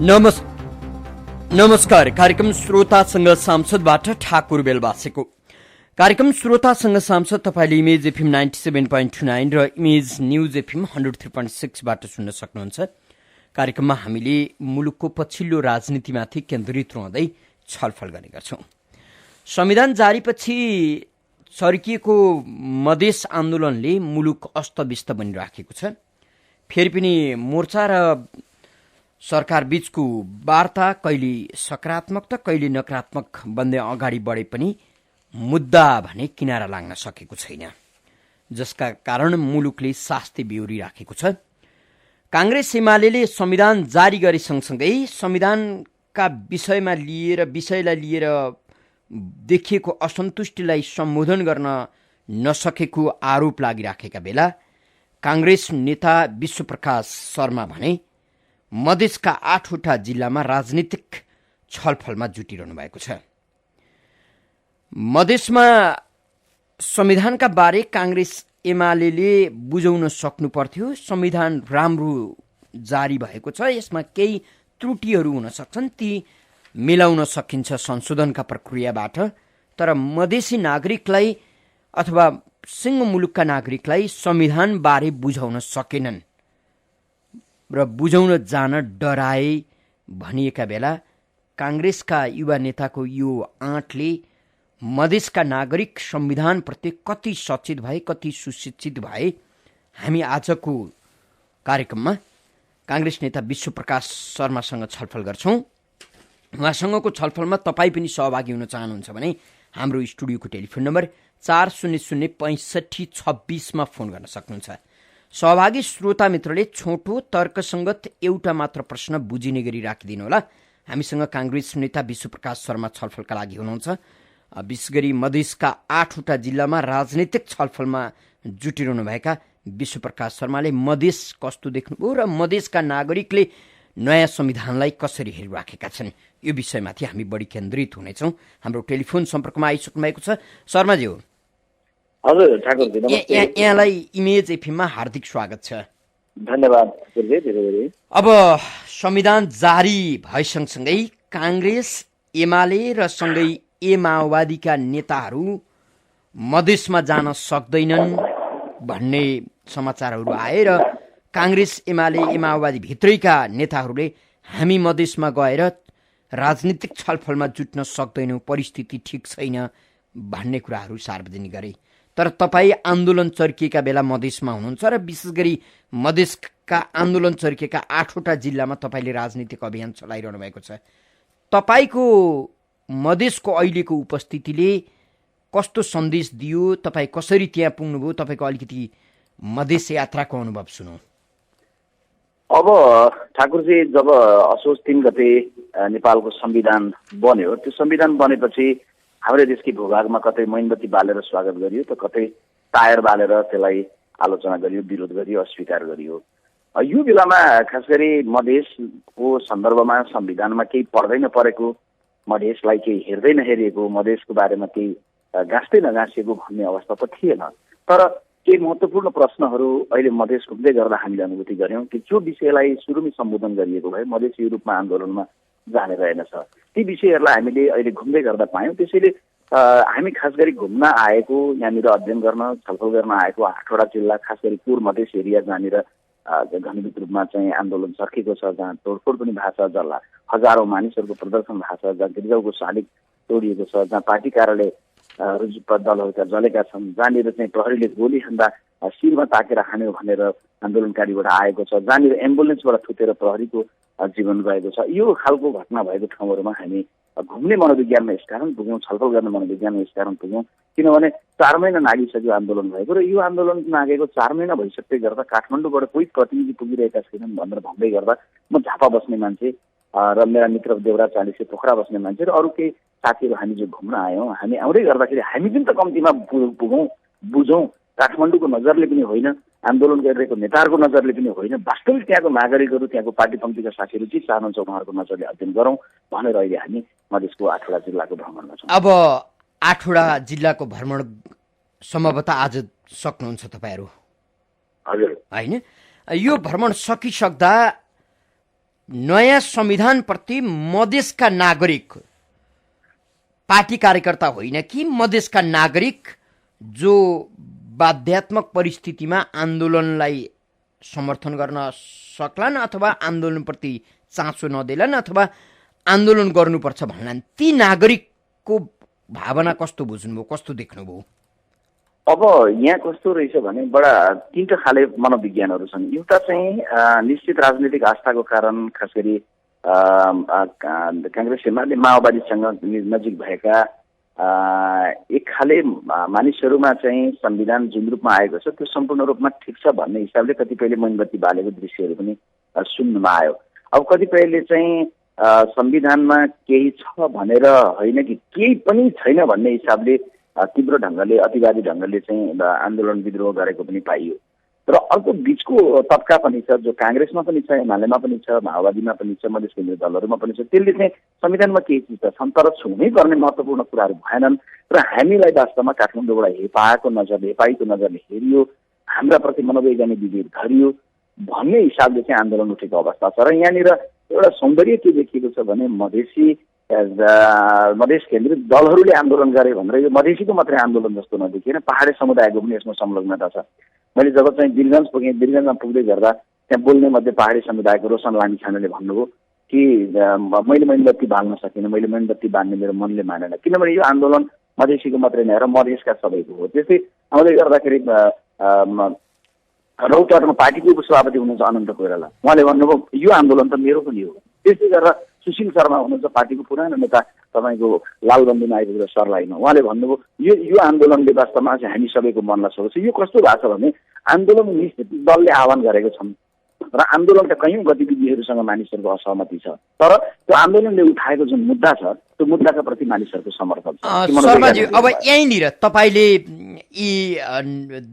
नमस् नमस्कार। कार्यक्रम श्रोतासँग सांसदबाट ठाकुर बेलबासेको। कार्यक्रम श्रोतासँग सांसद तपाईँले इमेज एफएम 97.9 र इमेज न्यूज एफएम 103.6 बाट सुन्न सक्नुहुन्छ। कार्यक्रममा हामीले मुलुकको पछिल्लो राजनीतिमाथि केन्द्रित रहँदै छलफल गर्ने गर्छौं। संविधान जारीपछि सर्किएको मधेस आन्दोलनले मुलुक अस्तव्यस्त बनिराखेको छ। फेरि पनि मोर्चा र सरकार बीचको वार्ता कहिले सकारात्मक त कहिले नकारात्मक बन्दै अगाडि बढे पनि मुद्दा भने किनारा लाग्न सकेको छैन, जसका कारण मुलुकले शास्ति बेहोरिराखेको छ। कांग्रेस एमाले संविधान जारी गरे सँगसँगै संविधानका विषयलाई लिएर देखिएको असन्तुष्टिलाई सम्बोधन गर्न नसकेको आरोप लागिराखेका बेला कांग्रेस नेता विश्वप्रकाश शर्मा भने मधेसका 8वटा जिल्लामा राजनीतिक छलफलमा जुटिरहनु भएको छ। मधेसमा संविधानका बारे कांग्रेस एमाले बुझाउन सक्नु पर्थ्यो। संविधान राम्रो जारी भएको छ, यसमा केही त्रुटिहरू हुन सक्छन्, ती मिलाउन सकिन्छ संशोधनका प्रक्रियाबाट। तर मधेसी नागरिकलाई अथवा सिंह मुलुकका नागरिकलाई संविधान बारे बुझाउन सकेनन् र बुझाउन जान डराए भनिएका बेला कांग्रेसका युवा नेताको यो आँटले मधेसका नागरिक संविधानप्रति कति सचेत भए, कति सुशिक्षित भए, हामी आजको कार्यक्रममा कांग्रेस नेता विश्वप्रकाश शर्मासँग छलफल गर्छौं। उहाँसँगको छलफलमा तपाईँ पनि सहभागी हुन चाहनुहुन्छ भने हाम्रो स्टुडियोको टेलिफोन नम्बर 40065626 मा फोन गर्न सक्नुहुन्छ। सहभागी श्रोता मित्रले छोटो तर्कसंगत एउटा मात्र प्रश्न बुझिने गरी राखिदिनु होला। हामीसँग कांग्रेस नेता विश्वप्रकाश शर्मा छलफलका लागि हुनुहुन्छ। विशेष गरी मधेसका 8वटा जिल्लामा राजनीतिक छलफलमा जुटिरहनुभएका विश्वप्रकाश शर्माले मधेस कस्तो देख्नुभयो र मधेसका नागरिकले नयाँ संविधानलाई कसरी हेरिराखेका छन्, यो विषयमाथि हामी बढी केन्द्रित हुनेछौँ। हाम्रो टेलिफोन सम्पर्कमा आइसक्नु भएको छ। शर्माजी हो। हजुर ठाकुरजी नमस्ते। यहाँलाई इमेज एफएममा हार्दिक स्वागत छ। धन्यवाद। अब संविधान जारी भए सँगसँगै कांग्रेस एमाले र सँगै माओवादीका नेताहरू मधेसमा जान सक्दैनन् भन्ने समाचारहरू आए र कांग्रेस एमाले माओवादी भित्रैका नेताहरूले हामी मधेसमा गएर राजनीतिक छलफलमा जुट्न सक्दैनौँ, परिस्थिति ठिक छैन भन्ने कुराहरू सार्वजनिक गरे। तर तपाईँ आन्दोलन चर्किएका बेला मधेसमा हुनुहुन्छ र विशेष गरी मधेसका आन्दोलन चर्किएका 8वटा जिल्लामा तपाईँले राजनीतिक अभियान चलाइरहनु भएको छ। तपाईँको मधेसको अहिलेको उपस्थितिले कस्तो सन्देश दियो, तपाईँ कसरी त्यहाँ पुग्नुभयो, तपाईँको अलिकति मधेस यात्राको अनुभव सुनौ। अब ठाकुरजी, जब असोज 3 गते नेपालको संविधान बन्यो, त्यो संविधान बनेपछि हाम्रो देशकै भूभागमा कतै मैनबत्ती बालेर स्वागत गरियो त कतै टायर बालेर त्यसलाई आलोचना गरियो, विरोध गरियो, अस्वीकार गरियो। यो बेलामा खास गरी मधेसको सन्दर्भमा संविधानमा केही पढ्दै नपरेको, मधेसलाई केही हेर्दै नहेरिएको, मधेसको बारेमा केही गाँस्दै नगाँसिएको भन्ने अवस्था त थिएन। तर केही महत्त्वपूर्ण प्रश्नहरू अहिले मधेस घुम्दै गर्दा हामीले अनुभूति गर्यौँ कि जो विषयलाई सुरुमै सम्बोधन गरिएको भए मधेस युरोपमा आन्दोलनमा जाने रहेनछ, ती विषयहरूलाई हामीले अहिले घुम्दै गर्दा पायौँ। त्यसैले हामी खास गरी घुम्न आएको, यहाँनिर अध्ययन गर्न छलफल गर्न आएको 8वटा जिल्ला, खास गरी पूर्व मधेस एरिया जहाँनिर घनीभूत रूपमा चाहिँ आन्दोलन सकिएको छ, जहाँ तोडफोड पनि भएको छ, जसलाई हजारौँ मानिसहरूको प्रदर्शन भएको छ, जहाँ गिर्जाको शालिग तोडिएको छ, जहाँ पार्टी कार्यालय रुजुपा दलहरूका जलेका छन्, जहाँनिर चाहिँ प्रहरीले गोली हान्दा शिरमा ताकेर हान्यो भनेर आन्दोलनकारीबाट आएको छ, जहाँनिर एम्बुलेन्सबाट थुतेर प्रहरीको जीवन गएको छ। यो खालको घटना भएको ठाउँहरूमा हामी घुम्ने मनोविज्ञानमा यसकारण पुग्यौँ, छलफल गर्ने मनोविज्ञानमा यसकारण पुग्यौँ किनभने 4 महिना नागिसक्यो आन्दोलन भएको र यो आन्दोलन नागेको 4 महिना भइसक्दै गर्दा काठमाडौँबाट कोही प्रतिनिधि पुगिरहेका छैनन् भनेर भन्दै गर्दा म झापा बस्ने मान्छे र मेरा मित्र देवराज चालिसे पोखरा बस्ने मान्छे र अरू केही साथीहरू हामी जो घुम्न आयौँ, हामी आउँदै गर्दाखेरि हामी पनि त कम्तीमा पुगौँ, बुझौँ। काठमाडौँको नजरले पनि होइन, आन्दोलन गरिरहेको नेताहरूको नजरले पनि होइन, वास्तविक त्यहाँको नागरिकहरू, त्यहाँको पार्टी पङ्क्तिका साथीहरू के चाहनुहुन्छ उहाँहरूको नजरले अध्ययन गरौँ भनेर अहिले हामी मधेसको 8वटा जिल्लाको भ्रमणमा छौँ। अब 8वटा जिल्लाको भ्रमण सम्भवतः आज सक्नुहुन्छ तपाईँहरू? हजुर। होइन, यो भ्रमण सकिसक्दा नयाँ संविधानप्रति मधेसका नागरिक पार्टी कार्यकर्ता होइन कि मधेसका नागरिक जो बाध्यात्मक परिस्थितिमा आन्दोलनलाई समर्थन गर्न सक्लान् अथवा आन्दोलनप्रति चासो नदेलान् अथवा आन्दोलन गर्नुपर्छ भन्लान्, ती नागरिकको भावना कस्तो बुझ्नुभयो, कस्तो देख्नुभयो? अब यहाँ कस्तो रहेछ भने बडा तीनटा खाले मनोविज्ञानहरू छन्। एउटा चाहिँ निश्चित राजनीतिक आस्थाको कारण खास गरी काङ्ग्रेस एमाले माओवादीसँग नजिक भएका एक खाले मानिसहरूमा चाहिँ संविधान जुन रूपमा आएको छ त्यो सम्पूर्ण रूपमा ठिक छ भन्ने हिसाबले कतिपयले मोमबत्ती बालेको दृश्यहरू पनि सुन्नमा आयो। अब कतिपयले चाहिँ संविधानमा केही छ भनेर होइन कि केही पनि छैन भन्ने हिसाबले तीव्र ढङ्गले अतिवादी ढङ्गले चाहिँ आन्दोलन विद्रोह गरेको पनि पाइयो। तर अर्को बिचको तबका पनि छ जो काङ्ग्रेसमा पनि छ, एमालेमा पनि छ, माओवादीमा पनि छ, मधेस केन्द्रीय दलहरूमा पनि छ। त्यसले चाहिँ संविधानमा केही चिज त छन् तर छुनै पर्ने महत्त्वपूर्ण कुराहरू भएनन् र हामीलाई वास्तवमा काठमाडौँबाट हेपाईको नजरले हेरियो, हाम्रा प्रति मनोवैज्ञानिक विभेद गरियो भन्ने हिसाबले चाहिँ आन्दोलन उठेको अवस्था छ। र यहाँनिर एउटा सौन्दर्य के देखिएको छ भने मधेस केन्द्रित दलहरूले आन्दोलन गरे भनेर यो मधेसीको मात्रै आन्दोलन जस्तो नदेखिएन, पहाडे समुदायको पनि यसमा संलग्नता छ। मैले जब चाहिँ वीरगञ्ज पुगेँ, वीरगञ्जमा पुग्दै गर्दा त्यहाँ बोल्ने मध्ये पहाडी समुदायको रोशन लामी छानाले भन्नुभयो कि मैले मेणबत्ती बाल्न सकिनँ, मैले मेणबत्ती बाल्ने मेरो मनले मानेन, किनभने यो आन्दोलन मधेसीको मात्रै नभएर मधेसका सबैको हो। त्यस्तै आउँदै गर्दाखेरि रौतहटमा पार्टीको उपसभापति हुनुहुन्छ अनन्त कोइराला, उहाँले भन्नुभयो यो आन्दोलन त मेरो पनि हो। त्यस्तै गरेर सुशील शर्मा हुनुहुन्छ पार्टीको पुरानो नेता तपाईँको लालबन्दीमा आइपुगेर सर्लाहीमा, उहाँले भन्नुभयो यो आन्दोलनले वास्तवमा चाहिँ हामी सबैको मनलाई छोड्छ। यो कस्तो भएको छ भने आन्दोलन निश्चित दलले आह्वान गरेको छन् र आन्दोलनका कैयौँ गतिविधिहरूसँग मानिसहरूको असहमति छ, तर त्यो आन्दोलनले उठाएको जुन मुद्दा छ त्यो मुद्दाका प्रति मानिसहरूको समर्थन छ। शर्माजी, अब यहीँनिर तपाईँले यी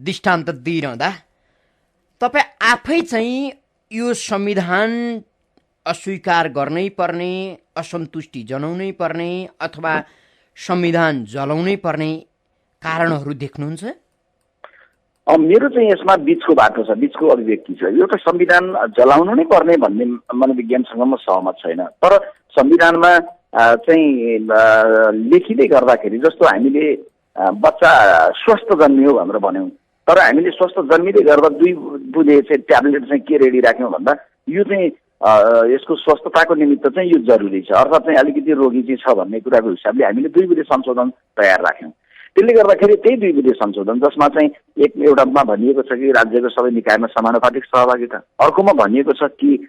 दृष्टान्त दिइरहँदा तपाईँ आफै चाहिँ यो संविधान अस्वीकार गर्नै पर्ने, असन्तुष्टि जनाउनै पर्ने अथवा संविधान जलाउनै पर्ने कारणहरू देख्नुहुन्छ? मेरो चाहिँ यसमा बिचको बाटो छ, बिचको अभिव्यक्ति छ। एउटा संविधान जलाउनु नै पर्ने भन्ने मनोविज्ञानसँग म सहमत छैन, तर संविधानमा चाहिँ लेखिँदै गर्दाखेरि जस्तो हामीले बच्चा स्वस्थ जन्मियो भनेर भन्यौँ, तर हामीले स्वस्थ जन्मिँदै गर्दा 2 बुँदे चाहिँ ट्याब्लेट चाहिँ के रेडी राख्यौँ भन्दा यो चाहिँ यसको स्वस्थताको निमित्त चाहिँ यो जरुरी छ, अर्थात् चाहिँ अलिकति रोगी चाहिँ छ भन्ने कुराको हिसाबले हामीले 2 बुँदे संशोधन तयार राख्यौँ। त्यसले गर्दाखेरि त्यही 2 बुँदे संशोधन जसमा चाहिँ एउटामा भनिएको छ कि राज्यको सबै निकायमा समानुपातिक सहभागिता, अर्कोमा भनिएको छ कि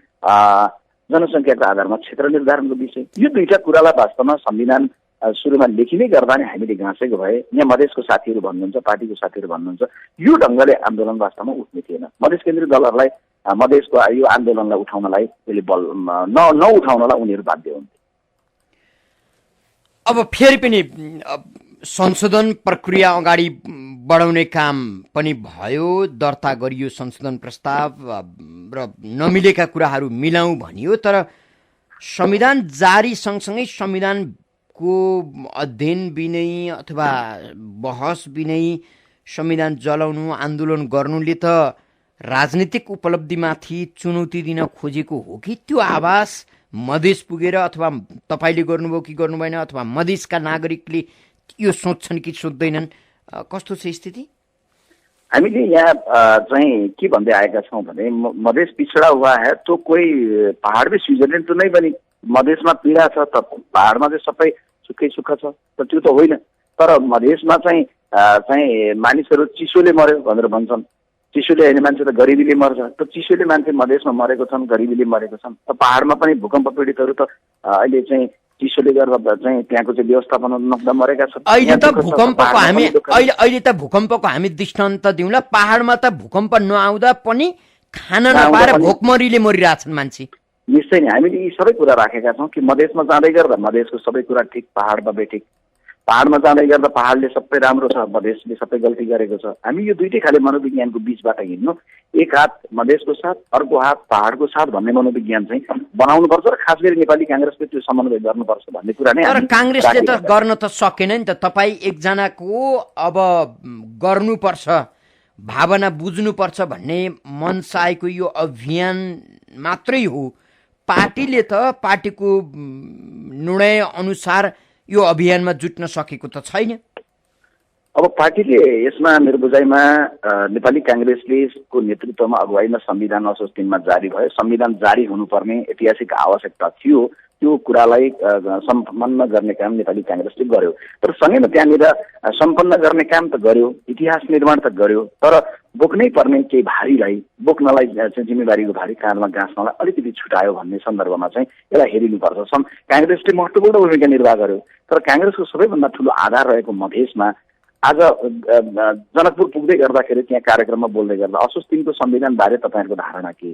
जनसङ्ख्याको आधारमा क्षेत्र निर्धारणको विषय। यो दुईटा कुरालाई वास्तवमा संविधान सुरुमा लेखिँदै गर्दा नै हामीले घाँसेको भए यहाँ मधेसको साथीहरू भन्नुहुन्छ, पार्टीको साथीहरू भन्नुहुन्छ यो ढङ्गले आन्दोलन वास्तवमा उठ्ने थिएन। मधेस केन्द्रीय दलहरूलाई मधेसको यो आन्दोलनलाई उठाउनलाई यसले बल नउठाउनलाई उनीहरू बाध्य हुन्थे। अब फेरि पनि संशोधन प्रक्रिया अगाडि बढाउने काम पनि भयो, दर्ता गरियो संशोधन प्रस्ताव र नमिलेका कुराहरू मिलाउँ भनियो, तर संविधान जारी सँगसँगै संविधानको अध्ययन बिनै अथवा बहस बिनै संविधान जलाउनु, आन्दोलन गर्नुले त राजनीतिक उपलब्धिमाथि चुनौती दिन खोजेको हो कि त्यो आवाज मधेस पुगेर अथवा तपाईँले गर्नुभयो कि गर्नु भएन अथवा मधेसका नागरिकले यो सोच्छन् कि सोच्दैनन्, कस्तो छ स्थिति? हामीले यहाँ चाहिँ के भन्दै आएका छौँ भने मधेस पिछडा हुआ है तो कोही पहाडमै स्विजरल्यान्ड त नै पनि मधेसमा पीडा छ त पहाडमा चाहिँ सबै सुखै सुख छ त त्यो त होइन। तर मधेसमा चाहिँ मानिसहरू चिसोले मर्यो भनेर भन्छन्, चिसोले होइन मान्छे त गरिबीले मर्छ, त चिसोले मान्छे मधेसमा मरेको छन्, गरिबीले मरेको छन्। त पहाडमा पनि भूकम्प पीडितहरू त अहिले चाहिँ चिसोले गर्दा चाहिँ त्यहाँको चाहिँ व्यवस्थापन नहुँदा मरेका छन्। अहिले त भूकम्पको हामी दृष्टान्त दिउँला, पहाडमा त भूकम्प नआउँदा पनि खाना नपाएर भोकमरीले मरिरहेछन् मान्छे। निश्चय नै हामीले यी सबै कुरा राखेका छौँ कि मधेसमा जाँदै गर्दा मधेसको सबै कुरा ठिक, पहाडमा बेठिक, पहाडमा जाँदै गर्दा पहाडले सबै राम्रो छ, मधेसले सबै गल्ती गरेको छ। हामी यो दुईटै खाले मनोविज्ञानको बिचबाट हिँड्नु, एक हात मधेसको साथ अर्को हात पहाडको साथ भन्ने मनोविज्ञान चाहिँ बनाउनुपर्छ र खास गरी नेपाली काङ्ग्रेसले त्यो समन्वय गर्नुपर्छ भन्ने कुरा नै। तर काङ्ग्रेसले त गर्न त सकेन नि त। तपाईँ एकजनाको अब गर्नुपर्छ, भावना बुझ्नुपर्छ भन्ने मन चाहेको यो अभियान मात्रै हो, पार्टीले त पार्टीको निर्णय अनुसार यो अभियानमा जुट्न सकेको त छैन। अब पार्टीले यसमा मेरो बुझाइमा नेपाली कांग्रेसको नेतृत्वमा अगुवाईमा संविधान असोज 3 मा जारी भयो। संविधान जारी हुनुपर्ने ऐतिहासिक आवश्यकता थियो, त्यो कुरालाई सम्पन्न गर्ने काम नेपाली कांग्रेसले गर्यो। तर सँगैमा त्यहाँनिर सम्पन्न गर्ने काम त गर्यो, इतिहास निर्माण त गर्यो, तर बोक्नै पर्ने केही भारीलाई बोक्नलाई चाहिँ जिम्मेवारीको भारी काँधमा गाँच्नलाई अलिकति छुटायो भन्ने सन्दर्भमा चाहिँ यसलाई हेरिनुपर्छ। कांग्रेसले महत्त्वपूर्ण भूमिका निर्वाह गर्यो, तर कांग्रेसको सबैभन्दा ठुलो आधार रहेको मधेसमा आज जनकपुर पुग्दै गर्दाखेरि त्यहाँ कार्यक्रममा बोल्दै गर्दा असोज 3 को संविधान बारे तपाईँहरूको धारणा के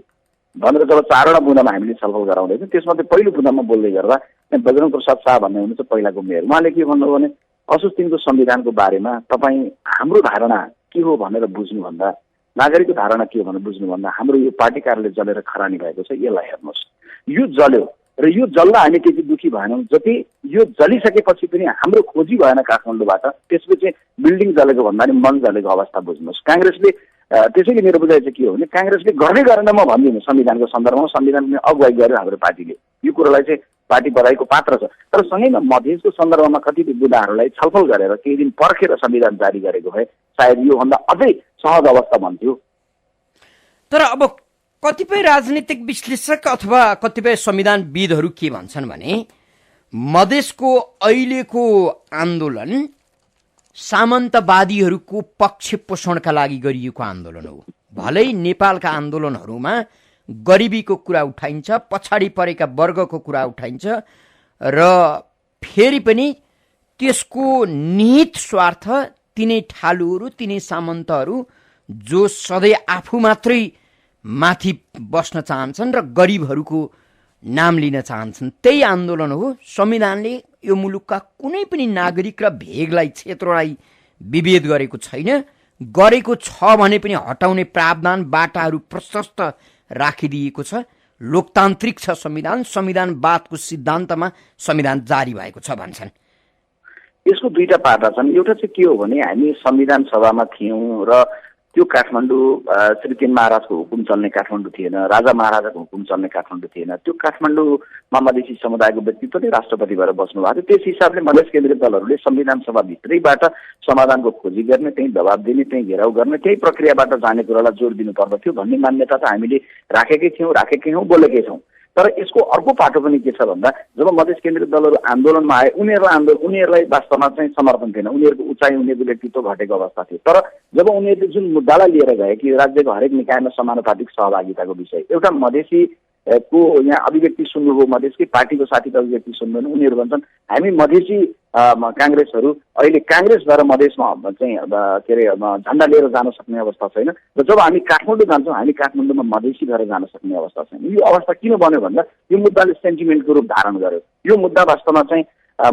भनेर जब 4वटा बुँदामा हामीले छलफल गराउँदैछौँ, त्यसमध्ये पहिलो बुँदामा बोल्दै गर्दा बजरंग प्रसाद शाह भन्ने हुनुहुन्छ पहिलाको मेयर। उहाँले के भन्नुभयो भने असोज 3 को संविधानको बारेमा तपाईँ हाम्रो धारणा के हो भनेर बुझ्नुभन्दा, नागरिकको धारणा के हो भनेर बुझ्नुभन्दा हाम्रो यो पार्टी कार्यालय जलेर खरानी भएको छ, यसलाई हेर्नुहोस्। यो जल्यो र यो जल्दा हामी त्यति दुखी भएनौँ जति यो जलिसकेपछि पनि हाम्रो खोजी भएन काठमाडौँबाट। त्यसपछि बिल्डिङ जलेको भन्दा नि मन जलेको अवस्था बुझ्नुहोस्। कांग्रेसले त्यसैले मेरो बुझाइ चाहिँ के हो भने कांग्रेसले गर्दै गरेन म भन्दिनँ। संविधानको सन्दर्भमा संविधानले अगुवाई गर्यो हाम्रो पार्टीले, यो कुरोलाई चाहिँ पार्टी बधाईको पात्र छ। तर सँगैमा मधेसको सन्दर्भमा कतिपय बुदाहरूलाई छलफल गरेर केही दिन पर्खेर संविधान जारी गरेको भए सायद योभन्दा अझै सहज अवस्था भन्थ्यो। तर अब कतिपय राजनीतिक विश्लेषक अथवा कतिपय संविधानविदहरू के भन्छन् भने मधेसको अहिलेको आन्दोलन सामन्तवादीहरूको पक्ष पोषणका लागि गरिएको आन्दोलन हो। भलै नेपालका आन्दोलनहरूमा गरिबीको कुरा उठाइन्छ, पछाडि परेका वर्गको कुरा उठाइन्छ र फेरि पनि त्यसको निहित स्वार्थ तिनै ठालुहरू, तिनै सामन्तहरू जो सधैँ आफू मात्रै माथि बस्न चाहन्छन् र गरिबहरूको नाम लिन चाहन्छन्, त्यही आन्दोलन हो। संविधानले यो मुलुकका कुनै पनि नागरिक र भेगलाई, क्षेत्रलाई विभेद गरेको छैन। गरेको छ भने पनि हटाउने प्रावधान बाटाहरू प्रशस्त राखिदिएको छ। लोकतान्त्रिक छ संविधान, संविधानवादको सिद्धान्तमा संविधान जारी भएको छ भन्छन्। यसको दुईटा पाटा छन्। एउटा चाहिँ के हो भने हामी संविधान सभामा थियौँ र त्यो काठमाडौँ श्री 3 महाराजको हुकुम चल्ने काठमाडौँ थिएन, राजा महाराजाको हुकुम चल्ने काठमाडौँ थिएन। त्यो काठमाडौँमा मधेसी समुदायको व्यक्तित्व नै राष्ट्रपति भएर बस्नु भएको थियो। त्यस हिसाबले मधेस केन्द्रीय दलहरूले संविधान सभाभित्रैबाट समाधानको खोजी गर्ने, त्यही दबाब दिने, त्यही घेराउ गर्ने, त्यही प्रक्रियाबाट जाने कुरालाई जोड दिनु पर्दथ्यो भन्ने मान्यता त हामीले राखेकै हौँ, बोलेकै छौँ। तर यसको अर्को पाटो पनि के छ भन्दा जब मधेस केन्द्रीय दलहरू आन्दोलनमा आए उनीहरूलाई वास्तवमा चाहिँ समर्थन थिएन, उनीहरूको उचाइ, उनीहरूको व्यक्तित्व घटेको अवस्था थियो। तर जब उनीहरूले जुन मुद्दालाई लिएर गए कि राज्यको हरेक निकायमा समानुपातिक सहभागिताको विषय, एउटा मधेसीको यहाँ अभिव्यक्ति सुन्नुभयो, मधेसकै पार्टीको साथीको अभिव्यक्ति सुन्नुभयो, उनीहरू भन्छन् हामी मधेसी कांग्रेसहरू अहिले कांग्रेस भएर मधेसमा चाहिँ के अरे झन्डा लिएर जान सक्ने अवस्था छैन र जब हामी काठमाडौँ जान्छौँ हामी काठमाडौँमा मधेसी भएर जान सक्ने अवस्था छैन। यो अवस्था किन बन्यो भन्दा यो मुद्दाले सेन्टिमेन्टको रूप धारण गर्यो। यो मुद्दा वास्तवमा चाहिँ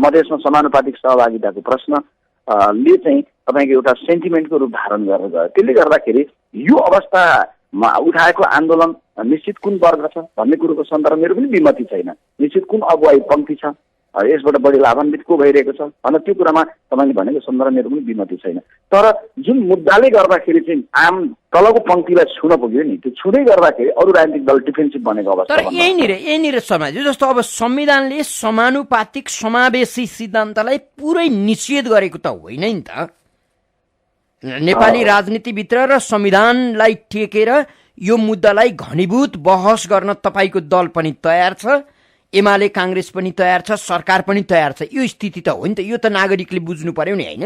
मधेसमा समानुपातिक सहभागिताको प्रश्नले चाहिँ तपाईँको एउटा सेन्टिमेन्टको रूप धारण गरेर गयो। त्यसले गर्दाखेरि यो अवस्थामा उठाएको आन्दोलन निश्चित कुन वर्ग छ भन्ने कुरोको सन्दर्भमा मेरो पनि विमति छैन। निश्चित कुन अगुवाई पङ्क्ति छ, यसबाट बढी लाभान्वित को भइरहेको छ भनेर त्यो कुरामा तपाईँले भनेको सन्दर्भ मेरो पनि विमति छैन। तर जुन मुद्दाले गर्दाखेरि चाहिँ आम तलको पङ्क्तिलाई छुन पुग्यो नि, त्यो छुँदै गर्दाखेरि अरू राजनीतिक दल डिफेन्सिभ बनेको अवस्था। तर यहीँनिर समाज जस्तो अब संविधानले समानुपातिक समावेशी सिद्धान्तलाई पुरै निषेध गरेको त होइन नि त। नेपाली राजनीतिभित्र र संविधानलाई टेकेर यो मुद्दालाई घनीभूत बहस गर्न तपाईँको दल पनि तयार छ, एमाले कांग्रेस पनि तयार छ, सरकार पनि तयार छ। यो स्थिति त हो नि त, यो त नागरिकले बुझ्नु पर्यो नि, होइन?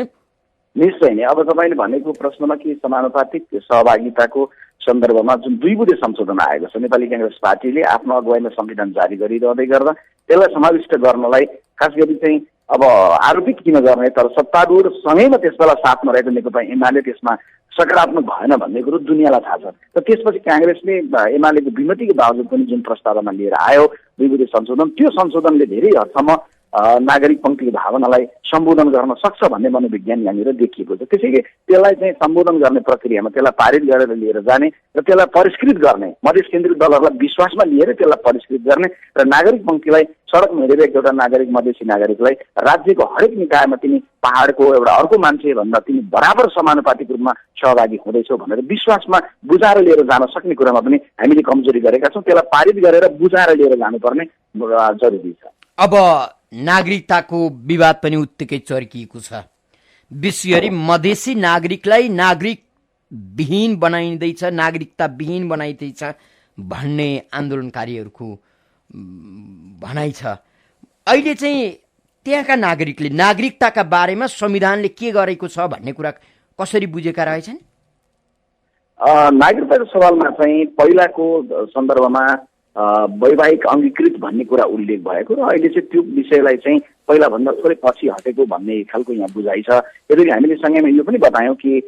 निश्चय नै। अब तपाईँले भनेको प्रश्नमा कि समानुपातिक सहभागिताको सन्दर्भमा जुन 2 बुँदे संशोधन आएको छ, नेपाली कांग्रेस पार्टीले आफ्नो अगुवाईमा संविधान जारी गरिरहँदै गर्दा त्यसलाई समाविष्ट गर्नलाई खास गरी चाहिँ अब आरोपित किन गर्ने, तर सत्तारूढ सँगैमा त्यसबेला साथमा रहेको नेकपा एमाले त्यसमा सकारात्मक भएन भन्ने कुरो दुनियाँलाई थाहा छ। र त्यसपछि कांग्रेसले एमालेको विमतिको बावजुद पनि जुन प्रस्तावना लिएर आयो 2 बुँदे संशोधन, त्यो संशोधनले धेरै हदसम्म नागरिक पङ्क्तिको भावनालाई सम्बोधन गर्न सक्छ भन्ने मनोविज्ञान यहाँनिर देखिएको छ। त्यसैले त्यसलाई चाहिँ सम्बोधन गर्ने प्रक्रियामा त्यसलाई पारित गरेर लिएर जाने र त्यसलाई परिष्कृत गर्ने, मधेस केन्द्रित दलहरूलाई विश्वासमा लिएर त्यसलाई परिष्कृत गर्ने र नागरिक पङ्क्तिलाई सडकमा हिँडेको एउटा नागरिक, मधेसी नागरिकलाई राज्यको हरेक निकायमा तिमी पहाडको एउटा अर्को मान्छे भन्दा तिमी बराबर समानुपातिक रूपमा सहभागी हुँदैछौ भनेर विश्वासमा बुझाएर लिएर जान सक्ने कुरामा पनि हामीले कमजोरी गरेका छौँ। त्यसलाई पारित गरेर बुझाएर लिएर जानुपर्ने जरुरी छ। अब नागरिकताको विवाद पनि उत्तिकै चर्किएको छ। विशेष गरी मधेसी नागरिकलाई नागरिक विहीन बनाइँदैछ, नागरिकता विहीन बनाइँदैछ भन्ने आन्दोलनकारीहरूको भनाइ छ। अहिले चाहिँ त्यहाँका नागरिकले नागरिकताका बारेमा संविधानले के गरेको छ भन्ने कुरा कसरी बुझेका रहेछन्? नागरिकताको सवालमा चाहिँ पहिलाको सन्दर्भमा वैवाहिक अङ्गीकृत भन्ने कुरा उल्लेख भएको र अहिले चाहिँ त्यो विषयलाई चाहिँ पहिलाभन्दा थोरै पछि हटेको भन्ने खालको यहाँ बुझाइ छ। यद्यपि हामीले सँगैमा यो पनि बतायौँ कि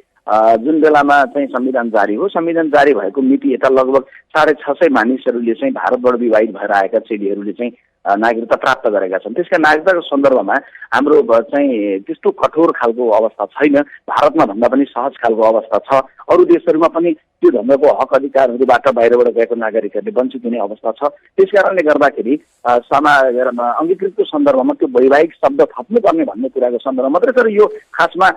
जुन बेलामा चाहिँ संविधान जारी हो, संविधान जारी भएको मिति यता लगभग 650 मानिसहरूले चाहिँ भारतबाट विवाहित भएर आएका चेलीहरूले चाहिँ नागरिकता प्राप्त गरेका छन्। त्यसका नागरिकताको सन्दर्भमा हाम्रो चाहिँ त्यस्तो कठोर खालको अवस्था छैन। भारतमा भन्दा पनि सहज खालको अवस्था छ। अरू देशहरूमा पनि त्यो ढङ्गको हक अधिकारहरूबाट बाहिरबाट गएको नागरिकहरूले वञ्चित हुने अवस्था छ। त्यसकारणले गर्दाखेरि अङ्गीकृतको सन्दर्भमा त्यो वैवाहिक शब्द थप्नुपर्ने भन्ने कुराको सन्दर्भ मात्रै, तर यो खासमा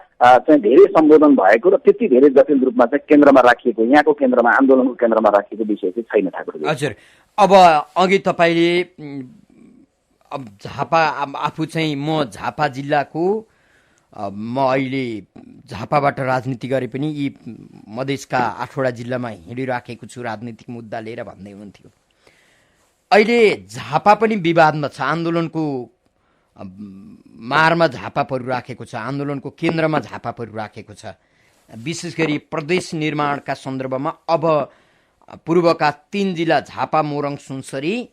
चाहिँ धेरै सम्बोधन भएको र त्यति धेरै जटिल रूपमा चाहिँ केन्द्रमा राखिएको, यहाँको केन्द्रमा, आन्दोलनको केन्द्रमा राखिएको विषय चाहिँ छैन ठाकुरजी। हजुर, अब अघि तपाईँले अब झापा, आफू चाहिँ म झापा जिल्लाको, म अहिले झापाबाट राजनीति गरे पनि यी मधेसका 8वटा जिल्लामा हिँडिराखेको छु राजनीतिक मुद्दा लिएर भन्दै हुनुहुन्थ्यो। अहिले झापा पनि विवादमा छ, आन्दोलनको मारमा झापा परिराखेको छ, आन्दोलनको केन्द्रमा झापा परिराखेको छ। विशेष गरी प्रदेश निर्माणका सन्दर्भमा अब पूर्वका 3 जिल्ला झापा, मोरङ, सुनसरी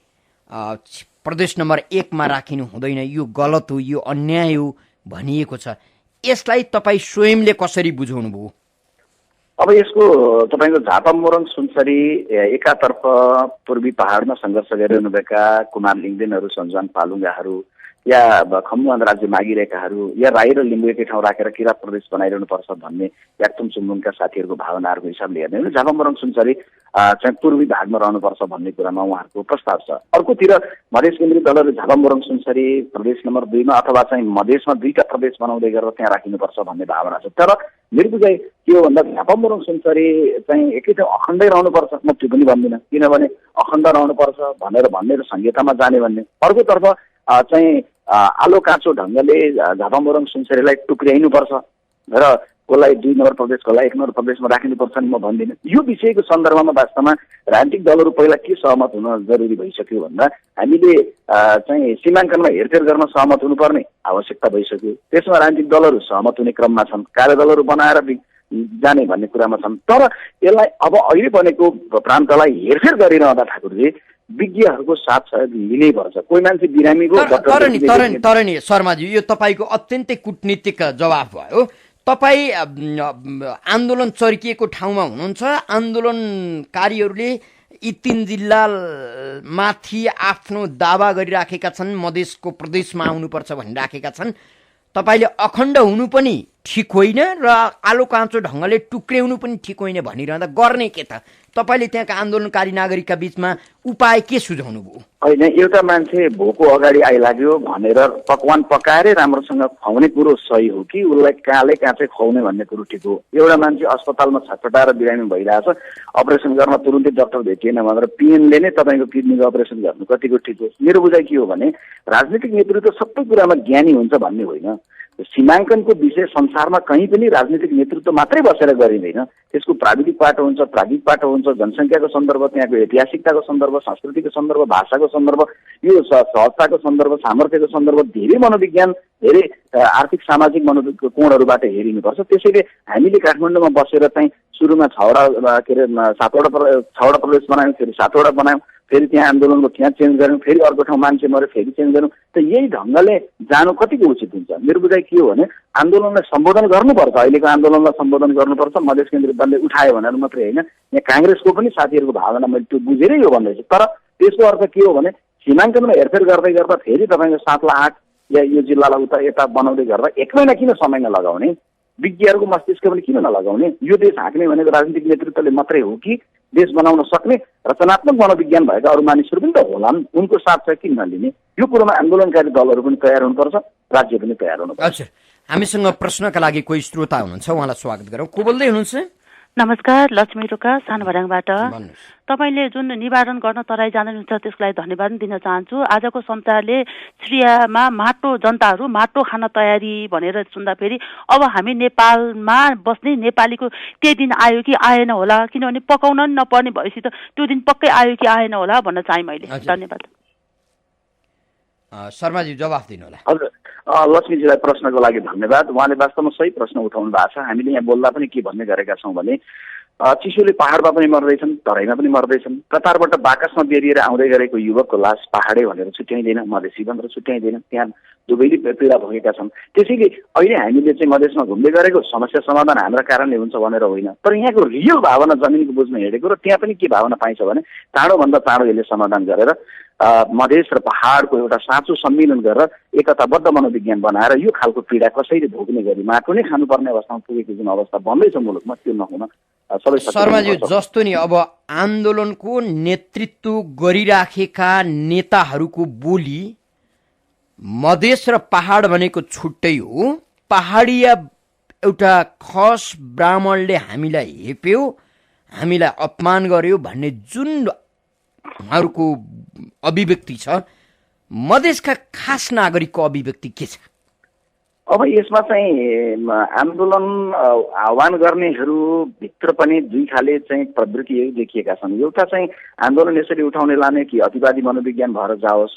प्रदेश नम्बर 1 मा राखिनु हुँदैन, यो गलत हो, यो अन्याय हो भनिएको छ। यसलाई तपाईँ स्वयंले कसरी बुझाउनु भयो? अब यसको तपाईँको झापा, मोरङ, सुनसरी एकातर्फ पूर्वी पहाडमा सङ्घर्ष गरिरहनुभएका कुमार लिङ्गदेनहरू, सञ्जान पालुङ्गाहरू या खम्बुवान राज्य मागिरहेकाहरू या राई र लिम्बू एकै ठाउँ राखेर किराँत प्रदेश बनाइरहनुपर्छ भन्ने याक्थुम चुम्बुङका साथीहरूको भावनाहरूको हिसाबले हेर्ने हो भने झापा, मोरङ, सुनसरी चाहिँ पूर्वी भागमा रहनुपर्छ भन्ने कुरामा उहाँहरूको प्रस्ताव छ। अर्कोतिर मधेस केन्द्रित दलहरूले झापा, मोरङ, सुनसरी प्रदेश नम्बर 2 मा अथवा चाहिँ मधेसमा 2टा प्रदेश बनाउँदै गरेर त्यहाँ राखिनुपर्छ भन्ने भावना छ। तर मेरो बुझाइ के हो भन्दा झापा, मोरङ, सुनसरी चाहिँ एकै ठाउँ अखण्डै रहनुपर्छ, म त्यो पनि भन्दिनँ, किनभने अखण्ड रहनुपर्छ भनेर संहितामा जाने भन्ने। अर्कोतर्फ चाहिँ आलो काँचो ढङ्गले झापा, मोरङ, सुनसरीलाई टुक्र्याइनुपर्छ र कसलाई 2 नम्बर प्रदेश, कसलाई 1 नम्बर प्रदेशमा राख्नुपर्छ नि म भन्दिनँ। यो विषयको सन्दर्भमा वास्तवमा राजनीतिक दलहरू पहिला के सहमत हुन जरुरी भइसक्यो भन्दा हामीले चाहिँ सीमाङ्कनमा हेरफेर गर्न सहमत हुनुपर्ने आवश्यकता भइसक्यो। त्यसमा राजनीतिक दलहरू सहमत हुने क्रममा छन्, कार्यदलहरू बनाएर जाने भन्ने कुरामा छन्। तर यसलाई अब अहिले बनेको प्रान्तलाई हेरफेर गरिरहँदा ठाकुरजी विज्ञहरूको साथ सहयोग लिनै पर्छ। कोही मान्छे बिरामीको तर नि शर्माजी, यो तपाईँको अत्यन्तै कूटनीतिक जवाफ भयो। तपाईँ आन्दोलन चर्किएको ठाउँमा हुनुहुन्छ, आन्दोलनकारीहरूले यी 3 जिल्ला माथि आफ्नो दावा गरिराखेका छन्, मधेसको प्रदेशमा आउनुपर्छ भनिराखेका छन्। तपाईँले अखण्ड हुनु पनि ठिक होइन र आलो काँचो ढङ्गले टुक्र्याउनु पनि ठिक होइन भनिरहँदा गर्ने के त? तपाईँले त्यहाँका आन्दोलनकारी नागरिकका बीचमा उपाय के सुझाउनु भयो? होइन, एउटा मान्छे भोको अगाडि आइलाग्यो भनेर पकवान पकाएरै राम्रोसँग खुवाउने कुरो सही हो कि उसलाई काले काँचै खुवाउने भन्ने कुरो ठिक हो? एउटा मान्छे अस्पतालमा छटपटाएर बिरामी भइरहेछ, अपरेसन गर्न तुरुन्तै डाक्टर भेटिएन भनेर पिएनले नै तपाईँको किडनीको अपरेसन गर्नु कतिको ठिक हो? मेरो बुझाइ के हो भने राजनीतिक नेतृत्व सबै कुरामा ज्ञानी हुन्छ भन्ने होइन। सीमाङ्कनको विषय संसारमा कहीँ पनि राजनीतिक नेतृत्व मात्रै बसेर गरिँदैन, त्यसको प्राविधिक पाटो हुन्छ, प्राज्ञिक पाटो हुन्छ, जनसङ्ख्याको सन्दर्भ, त्यहाँको ऐतिहासिकताको सन्दर्भ, संस्कृतिको सन्दर्भ, भाषाको सन्दर्भ, यो सहजताको सन्दर्भ, सामर्थ्यको सन्दर्भ, धेरै मनोविज्ञान, धेरै आर्थिक सामाजिक कोणहरूबाट हेरिनुपर्छ। त्यसैले हामीले काठमाडौँमा बसेर चाहिँ सुरुमा 6वटा प्रदेश बनायौँ, फेरि 7वटा बनायौँ, फेरि त्यहाँ आन्दोलनको त्यहाँ चेन्ज गऱ्यौँ, फेरि अर्को ठाउँ मान्छे मऱ्यो, फेरि चेन्ज गऱ्यौँ। त यही ढङ्गले जानु कतिको उचित हुन्छ? मेरो बुझाइ के हो भने आन्दोलनलाई सम्बोधन गर्नुपर्छ, अहिलेको आन्दोलनलाई सम्बोधन गर्नुपर्छ। मधेस केन्द्रित दलले उठायो भनेर मात्रै होइन, यहाँ काङ्ग्रेसको पनि साथीहरूको भावना मैले त्यो बुझेरै यो भन्दैछु। तर त्यसको अर्थ के हो भने सीमाङ्कनमा हेरफेर गर्दै गर्दा फेरि तपाईँको 7 ला 8 या यो जिल्लालाई उता यता बनाउँदै गर्दा 1 महिना किन समय नलगाउने? विज्ञहरूको मस्तिष्क पनि किन नलगाउने? यो देश हाँक्ने भनेको राजनीतिक नेतृत्वले मात्रै हो कि देश बनाउन सक्ने रचनात्मक मनोविज्ञान भएका अरू मानिसहरू पनि त होलान्, उनको साथ चाहिँ किन नलिने? यो कुरोमा आन्दोलनकारी दलहरू पनि तयार हुनुपर्छ, राज्य पनि तयार हुनुपर्छ। हजुर, हामीसँग प्रश्नका लागि कोही श्रोता हुनुहुन्छ, उहाँलाई स्वागत गरौँ। को बोल्दै हुनुहुन्छ? नमस्कार, लक्ष्मी रोका सानभराङबाट। तपाईँले जुन निवारण गर्न तराई जानुहुन्छ त्यसको लागि धन्यवाद दिन चाहन्छु। आजको समाचारले सिरियामा माटो जनताहरू माटो खान तयारी भनेर सुन्दाखेरि अब हामी नेपालमा बस्ने नेपालीको त्यही दिन आयो कि आएन होला, किनभने पकाउन नपर्ने भएपछि त त्यो दिन पक्कै आयो कि आएन होला भन्न चाहे मैले। धन्यवाद। शर्माजी जवाफ दिनु होला। हजुर, लक्ष्मीजीलाई प्रश्नको लागि धन्यवाद। उहाँले वास्तवमा सही प्रश्न उठाउनु भएको छ। हामीले यहाँ बोल्दा पनि के भन्ने गरेका छौँ भने चिसोले पहाडमा पनि मर्दैछन्, तराईमा पनि मर्दैछन्। कतारबाट बाकसमा बेरिएर आउँदै गरेको युवकको लास पहाडै भनेर छुट्याइँदैन, मधेसी भनेर छुट्याइँदैन, त्यहाँ दुवैले पीडा भोगेका छन्। त्यसैले अहिले हामीले चाहिँ मधेसमा घुम्दै गरेको समस्या समाधान हाम्रा कारणले हुन्छ भनेर होइन, तर यहाँको रियल भावना जमिनको बुझ्न हिँडेको र त्यहाँ पनि के भावना पाइन्छ भने चाँडोभन्दा चाँडो यसले समाधान गरेर मधेस र पहाडको एउटा साँचो सम्मिलन गरेर एकताबद्ध मनोविज्ञान बनाएर यो खालको पीडा कसैले भोग्ने गरी माटो नै खानुपर्ने अवस्थामा पुगेको जुन अवस्था बन्दैछ मुलुकमा त्यो नहुन सबै। शर्माजी, जस्तो नि अब आन्दोलनको नेतृत्व गरिराखेका नेताहरूको बोली मधेस र पहाड भनेको छुट्टै हो, पहाडिया एउटा खस ब्राह्मणले हामीलाई हेप्यो, हामीलाई अपमान गर्यो भन्ने जुन उहाँहरूको अभिव्यक्ति छ, मधेसका खास नागरिकको अभिव्यक्ति के छ? अब यसमा चाहिँ आन्दोलन आह्वान गर्नेहरू भित्र पनि दुई खाले चाहिँ प्रवृत्तिहरू देखिएका छन्। एउटा चाहिँ आन्दोलन यसरी उठाउने लाने कि अतिवादी मनोविज्ञान भएर जाओस्,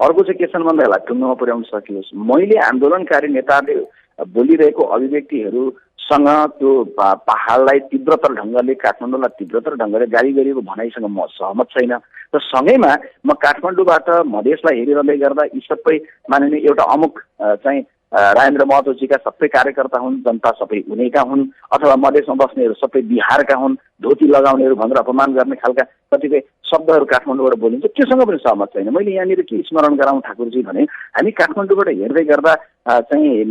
अर्को चाहिँ के छन् भन्दा यसलाई टुङ्गोमा पुर्याउन सकियोस्। मैले आन्दोलनकारी नेताहरूले बोलिरहेको अभिव्यक्तिहरूसँग त्यो पहाडलाई तीव्रतर ढङ्गले काठमाडौँलाई तीव्रतर ढङ्गले गाली गरिएको भनाइसँग म सहमत छैन। र सँगैमा म काठमाडौँबाट मधेसलाई हेरिरहँदै गर्दा यी सबै मानिने एउटा अमुक चाहिँ राजेन्द्र महतोजीका सबै कार्यकर्ता हुन्, जनता सबै उनीका हुन्, अथवा मधेसमा बस्नेहरू सबै बिहारका हुन्, धोती लगाउनेहरू भनेर अपमान गर्ने खालका कतिपय शब्दहरू काठमाडौँबाट बोलिन्छ, त्योसँग पनि सहमत छैन। मैले यहाँनिर के स्मरण गराउँ ठाकुरजी भने हामी काठमाडौँबाट हेर्दै गर्दा चाहिँ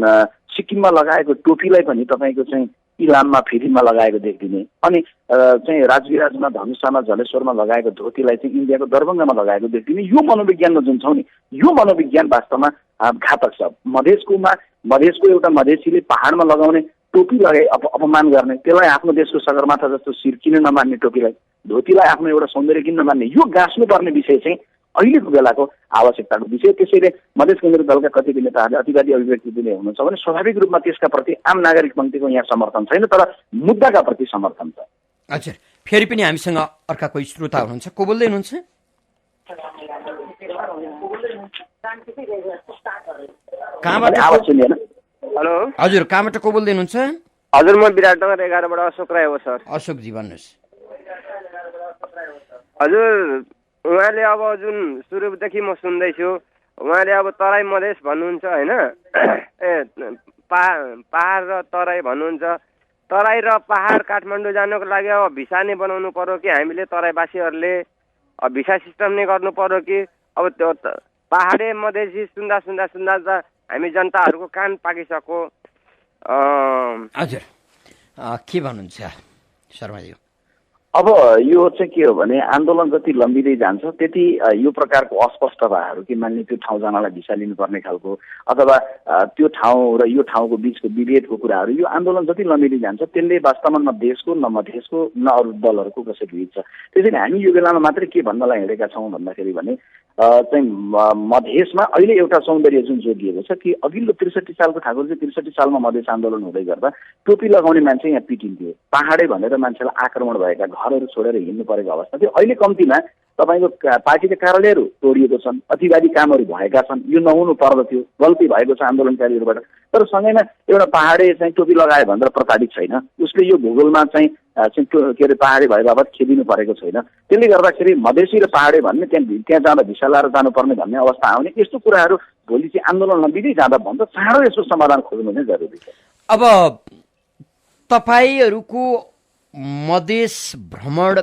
सिक्किममा लगाएको टोपीलाई पनि तपाईँको चाहिँ इलाममा फिरिममा लगाएको देखिने, अनि चाहिँ राजविराजमा धनुषामा जलेश्वरमा लगाएको धोतीलाई चाहिँ इन्डियाको दरभङ्गामा लगाएको देखिने। यो मनोविज्ञानमा जुन छौँ नि, यो मनोविज्ञान वास्तवमा घातक छ। मधेसको एउटा मधेसीले पहाडमा लगाउने टोपी लगाई अपमान गर्ने, त्यसलाई आफ्नो देशको सगरमाथा जस्तो शिर किन नमान्ने, टोपीलाई धोतीलाई आफ्नो एउटा सौन्दर्य किन नमान्ने, यो गाँच्नुपर्ने विषय चाहिँ अहिलेको बेलाको आवश्यकताको विषय। त्यसैले मधेस केन्द्रीय दलका कतिपय नेताहरूले अतिवादी अभिव्यक्ति दिने हुनुहुन्छ भने स्वाभाविक रूपमा त्यसका प्रति आम नागरिक पङ्क्तिको यहाँ समर्थन छैन, तर मुद्दाका प्रति समर्थन छ। हजुर, फेरि पनि हामीसँग अर्का कोही श्रोता हुनुहुन्छ, को बोल्दै हुनुहुन्छ? हेलो, हजुर, कहाँबाट को बोल्दै हुनुहुन्छ? हजुर, म विराटनगर 11बाट अशोक राई हो सर। अशोकजी भन्नुहोस्। हजुर, उहाँले अब जुन सुरुदेखि म सुन्दैछु, उहाँले अब तराई मधेस भन्नुहुन्छ होइन, पहाड र तराई भन्नुहुन्छ। तराई र पहाड काठमाडौँ जानको लागि अब भिसा नै बनाउनु पर्यो कि हामीले तराईवासीहरूले भिसा सिस्टम नै गर्नु पर्यो कि अब त्यो पहाडे मधेसी सुन्दा त हामी जनताहरूको कान पाकिसक्यो। हजुर, के भन्नुहुन्छ शर्माजी? अब यो चाहिँ के हो भने आन्दोलन जति लम्बिँदै जान्छ त्यति यो प्रकारको अस्पष्टताहरू कि मान्ने त्यो ठाउँ जानलाई भिसा लिनुपर्ने खालको अथवा त्यो ठाउँ र यो ठाउँको बिचको विभेदको कुराहरू यो आन्दोलन जति लम्बिँदै जान्छ त्यसले वास्तवमा न देशको न मधेसको न अरू दलहरूको कसरी हिँड्छ। त्यसैले हामी यो बेलामा मात्रै के भन्नलाई हिँडेका छौँ भन्दाखेरि भने चाहिँ मधेसमा अहिले एउटा सौन्दर्य जुन जोडिएको छ कि अघिल्लो 63 सालको ठाकुरजी 63 सालमा मधेस आन्दोलन हुँदै गर्दा टोपी लगाउने मान्छे यहाँ पिटिन्थ्यो, पहाडे भनेर मान्छेलाई आक्रमण भएका घरहरू छोडेर हिँड्नु परेको अवस्था थियो। अहिले कम्तीमा तपाईँको पार्टीका कार्यालयहरू तोडिएको छन्, अतिवादी कामहरू भएका छन्, यो नहुनु पर्दथ्यो, गल्ती भएको छ आन्दोलनकारीहरूबाट। तर सँगैमा एउटा पहाडे चाहिँ टोपी लगायो भनेर प्रताडित छैन, उसले यो भूगोलमा चाहिँ के अरे पहाडे भए बाबत खेदिनु परेको छैन। त्यसले गर्दाखेरि मधेसी र पहाडे भन्ने त्यहाँ जाँदा भिसा लाएर जानुपर्ने भन्ने अवस्था आउने, यस्तो कुराहरू भोलि चाहिँ आन्दोलन नबिँदै जाँदा भन्दा चाँडो यसको समाधान खोज्नु नै जरुरी छ। अब तपाईहरूको मधेस भ्रमण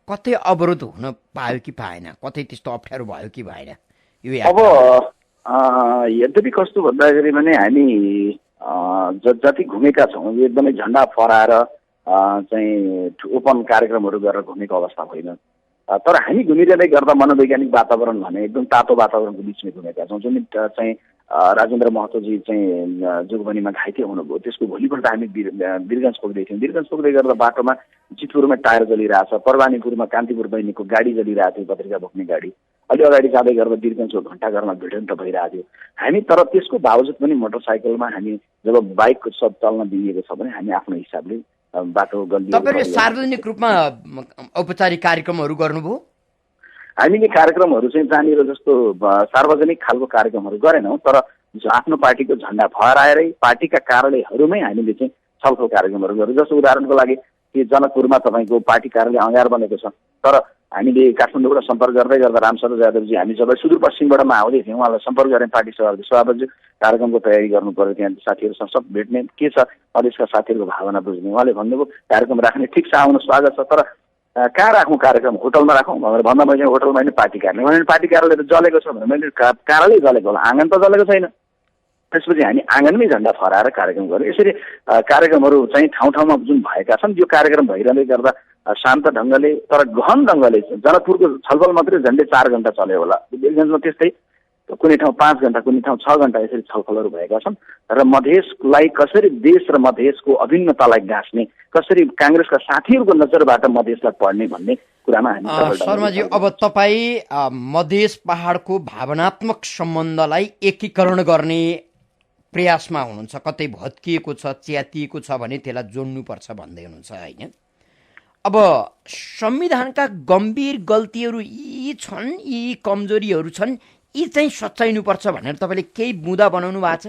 कतै अवरोध हुन पायो कि पाएन, कतै त्यस्तो अप्ठ्यारो भयो कि भएन? अब यद्यपि कस्तो भन्दाखेरि भने हामी जति घुमेका छौँ एकदमै झन्डा फहराएर चाहिँ ओपन कार्यक्रमहरू गरेर घुमेको अवस्था होइन। तर हामी घुमिरहँदै गर्दा मनोवैज्ञानिक वातावरण भने एकदम तातो वातावरणको बिचमा घुमेका छौँ। जुन चाहिँ राजेन्द्र महतोजी चाहिँ जोगबनीमा घाइते हुनुभयो त्यसको भोलिपल्ट हामी वीरगञ्ज पुग्दै थियौँ। वीरगञ्ज पुग्दै गर्दा बाटोमा जितपुरमा टायर जलिरहेछ, परवानीपुरमा कान्तिपुर बहिनीको गाडी जलिरहेको थियो, पत्रिका बोक्ने गाडी। अलि अगाडि जाँदै गर्दा वीरगञ्जको घण्टाघरमा भिडन्त भइरहेको थियो। हामी तर त्यसको बावजुद पनि मोटरसाइकलमा हामी जब बाइकको सब चल्न दिइएको छ भने हामी आफ्नो हिसाबले बाटो गल्ली। तपाईले सार्वजनिक रूपमा औपचारिक कार्यक्रमहरू गर्नुभयो? हामीले कार्यक्रमहरू चाहिँ जहाँनिर जस्तो सार्वजनिक खालको कार्यक्रमहरू गरेनौँ, तर आफ्नो पार्टीको झन्डा फहराएरै पार्टीका कार्यालयहरूमै हामीले चाहिँ छलफल कार्यक्रमहरू गर्यौँ। जस्तो उदाहरणको लागि जनकपुरमा तपाईँको पार्टी कार्यालय अँगार बनेको छ, तर हामीले काठमाडौँबाट सम्पर्क गर्दै गर्दा रामशरण यादवजी हामी जब सुदूरपश्चिमबाट आउँदै थियौँ उहाँलाई सम्पर्क गरेँ। पार्टी सभापति कार्यक्रमको तयारी गर्नु पर्यो, त्यहाँ साथीहरूसँग सब भेट्ने के छ मधेसका साथीहरूको भावना बुझ्ने। उहाँले भन्नुभयो कार्यक्रम राख्ने ठिक छ, आउनु स्वागत छ, तर कहाँ राखौँ कार्यक्रम, होटलमा राखौँ भनेर भन्दा मैले होटलमा होइन पार्टी कार्यालय भने पार्टी कार्यालय त जलेको छ भने मैले कार्यालय जलेको होला, आँगन त जलेको छैन। त्यसपछि हामी आँगनमै झन्डा फहराएर कार्यक्रम गऱ्यौँ। यसरी कार्यक्रमहरू चाहिँ ठाउँ ठाउँमा जुन भएका छन् यो कार्यक्रम भइरहँदै गर्दा शान्त ढङ्गले तर गहन ढङ्गले जनकपुरको छलफल मात्रै झन्डै 4 घण्टा चल्यो होला, वीरगञ्जमा त्यस्तै कुनै ठाउँ 5 घण्टा कुनै ठाउँ 6 घण्टा यसरी छलफलहरू भएका छन्। र मधेसलाई कसरी देश र मधेसको अभिन्नतालाई गाँच्ने, कसरी काङ्ग्रेसका साथीहरूको नजरबाट मधेसलाई पढ्ने भन्ने कुरामा हामी। शर्माजी, अब तपाईँ मधेस पहाडको भावनात्मक सम्बन्धलाई एकीकरण गर्ने प्रयासमा हुनुहुन्छ, कतै भत्किएको छ च्यातिएको छ भने त्यसलाई जोड्नुपर्छ भन्दै हुनुहुन्छ होइन? अब संविधानका गम्भीर गल्तीहरू यी छन्, यी कमजोरीहरू छन्, यी चाहिँ सच्याइनुपर्छ भनेर तपाईँले केही बुँदा बनाउनु भएको छ?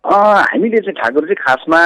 हामीले चाहिँ ठाकुरजी खासमा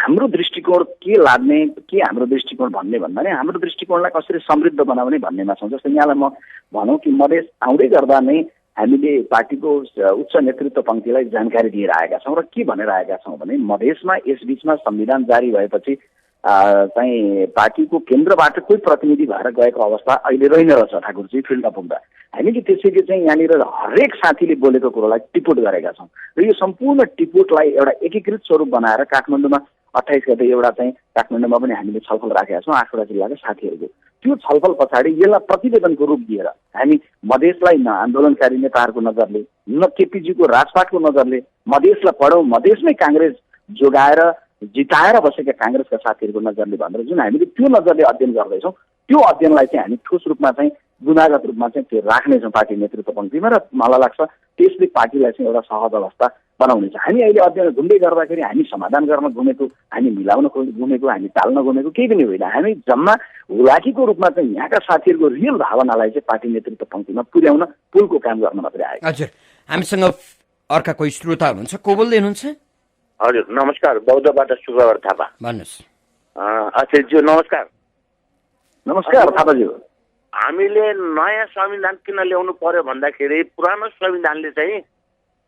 हाम्रो दृष्टिकोण के लाग्ने, के हाम्रो दृष्टिकोण भन्ने भन्दा नि हाम्रो दृष्टिकोणलाई कसरी समृद्ध बनाउने भन्नेमा छौँ। जस्तो यहाँलाई म भनौँ कि मधेस आउँदै गर्दा नै हामीले पार्टीको उच्च नेतृत्व पङ्क्तिलाई जानकारी दिएर आएका छौँ र के भनेर आएका छौँ भने मधेसमा यसबीचमा संविधान जारी भएपछि चाहिँ पार्टीको केन्द्रबाट कोही प्रतिनिधि भएर गएको अवस्था अहिले रहेन रहेछ ठाकुरजी फिल्डमा पुग्दा। हामीले त्यसैले चाहिँ यहाँनिर हरेक साथीले बोलेको कुरोलाई टिपोट गरेका छौँ र यो सम्पूर्ण टिपोटलाई एउटा एकीकृत स्वरूप बनाएर काठमाडौँमा 28 गते एउटा चाहिँ काठमाडौँमा पनि हामीले छलफल राखेका छौँ 8वटा जिल्लाका साथीहरूको। त्यो छलफल पछाडि यसलाई प्रतिवेदनको रूप दिएर हामी मधेसलाई न आन्दोलनकारी नेताहरूको नजरले न केपीजीको राजपाटको नजरले मधेसलाई पढौँ, मधेसमै काङ्ग्रेस जोगाएर जिताएर बसेका काङ्ग्रेसका साथीहरूको नजरले भनेर जुन हामीले त्यो नजरले अध्ययन गर्दैछौँ त्यो अध्ययनलाई चाहिँ हामी ठोस रूपमा चाहिँ गुणागत रूपमा चाहिँ त्यो राख्नेछौँ पार्टी नेतृत्व पङ्क्तिमा र मलाई लाग्छ त्यसले पार्टीलाई चाहिँ एउटा सहज अवस्था बनाउनेछ। हामी अहिले अध्ययन घुम्दै गर्दाखेरि हामी समाधान गर्न घुमेको, हामी मिलाउन घुमेको, हामी टाल्न घुमेको केही पनि होइन। हामी जम्मा हुलाकीको रूपमा चाहिँ यहाँका साथीहरूको रियल भावनालाई चाहिँ पार्टी नेतृत्व पङ्क्तिमा पुर्याउन पुलको काम गर्न मात्रै आएको। हजुर, हामीसँग अर्का कोही श्रोता हुनुहुन्छ, को बोल्दै हुनुहुन्छ? हजुर नमस्कार, बौद्धबाट शुक्रबार थापा। भन्नुहोस्। आचार्यज्यू नमस्कार। नमस्कार थापाज्यू। हामीले नयाँ संविधान किन ल्याउनु पर्यो भन्दाखेरि पुरानो संविधानले चाहिँ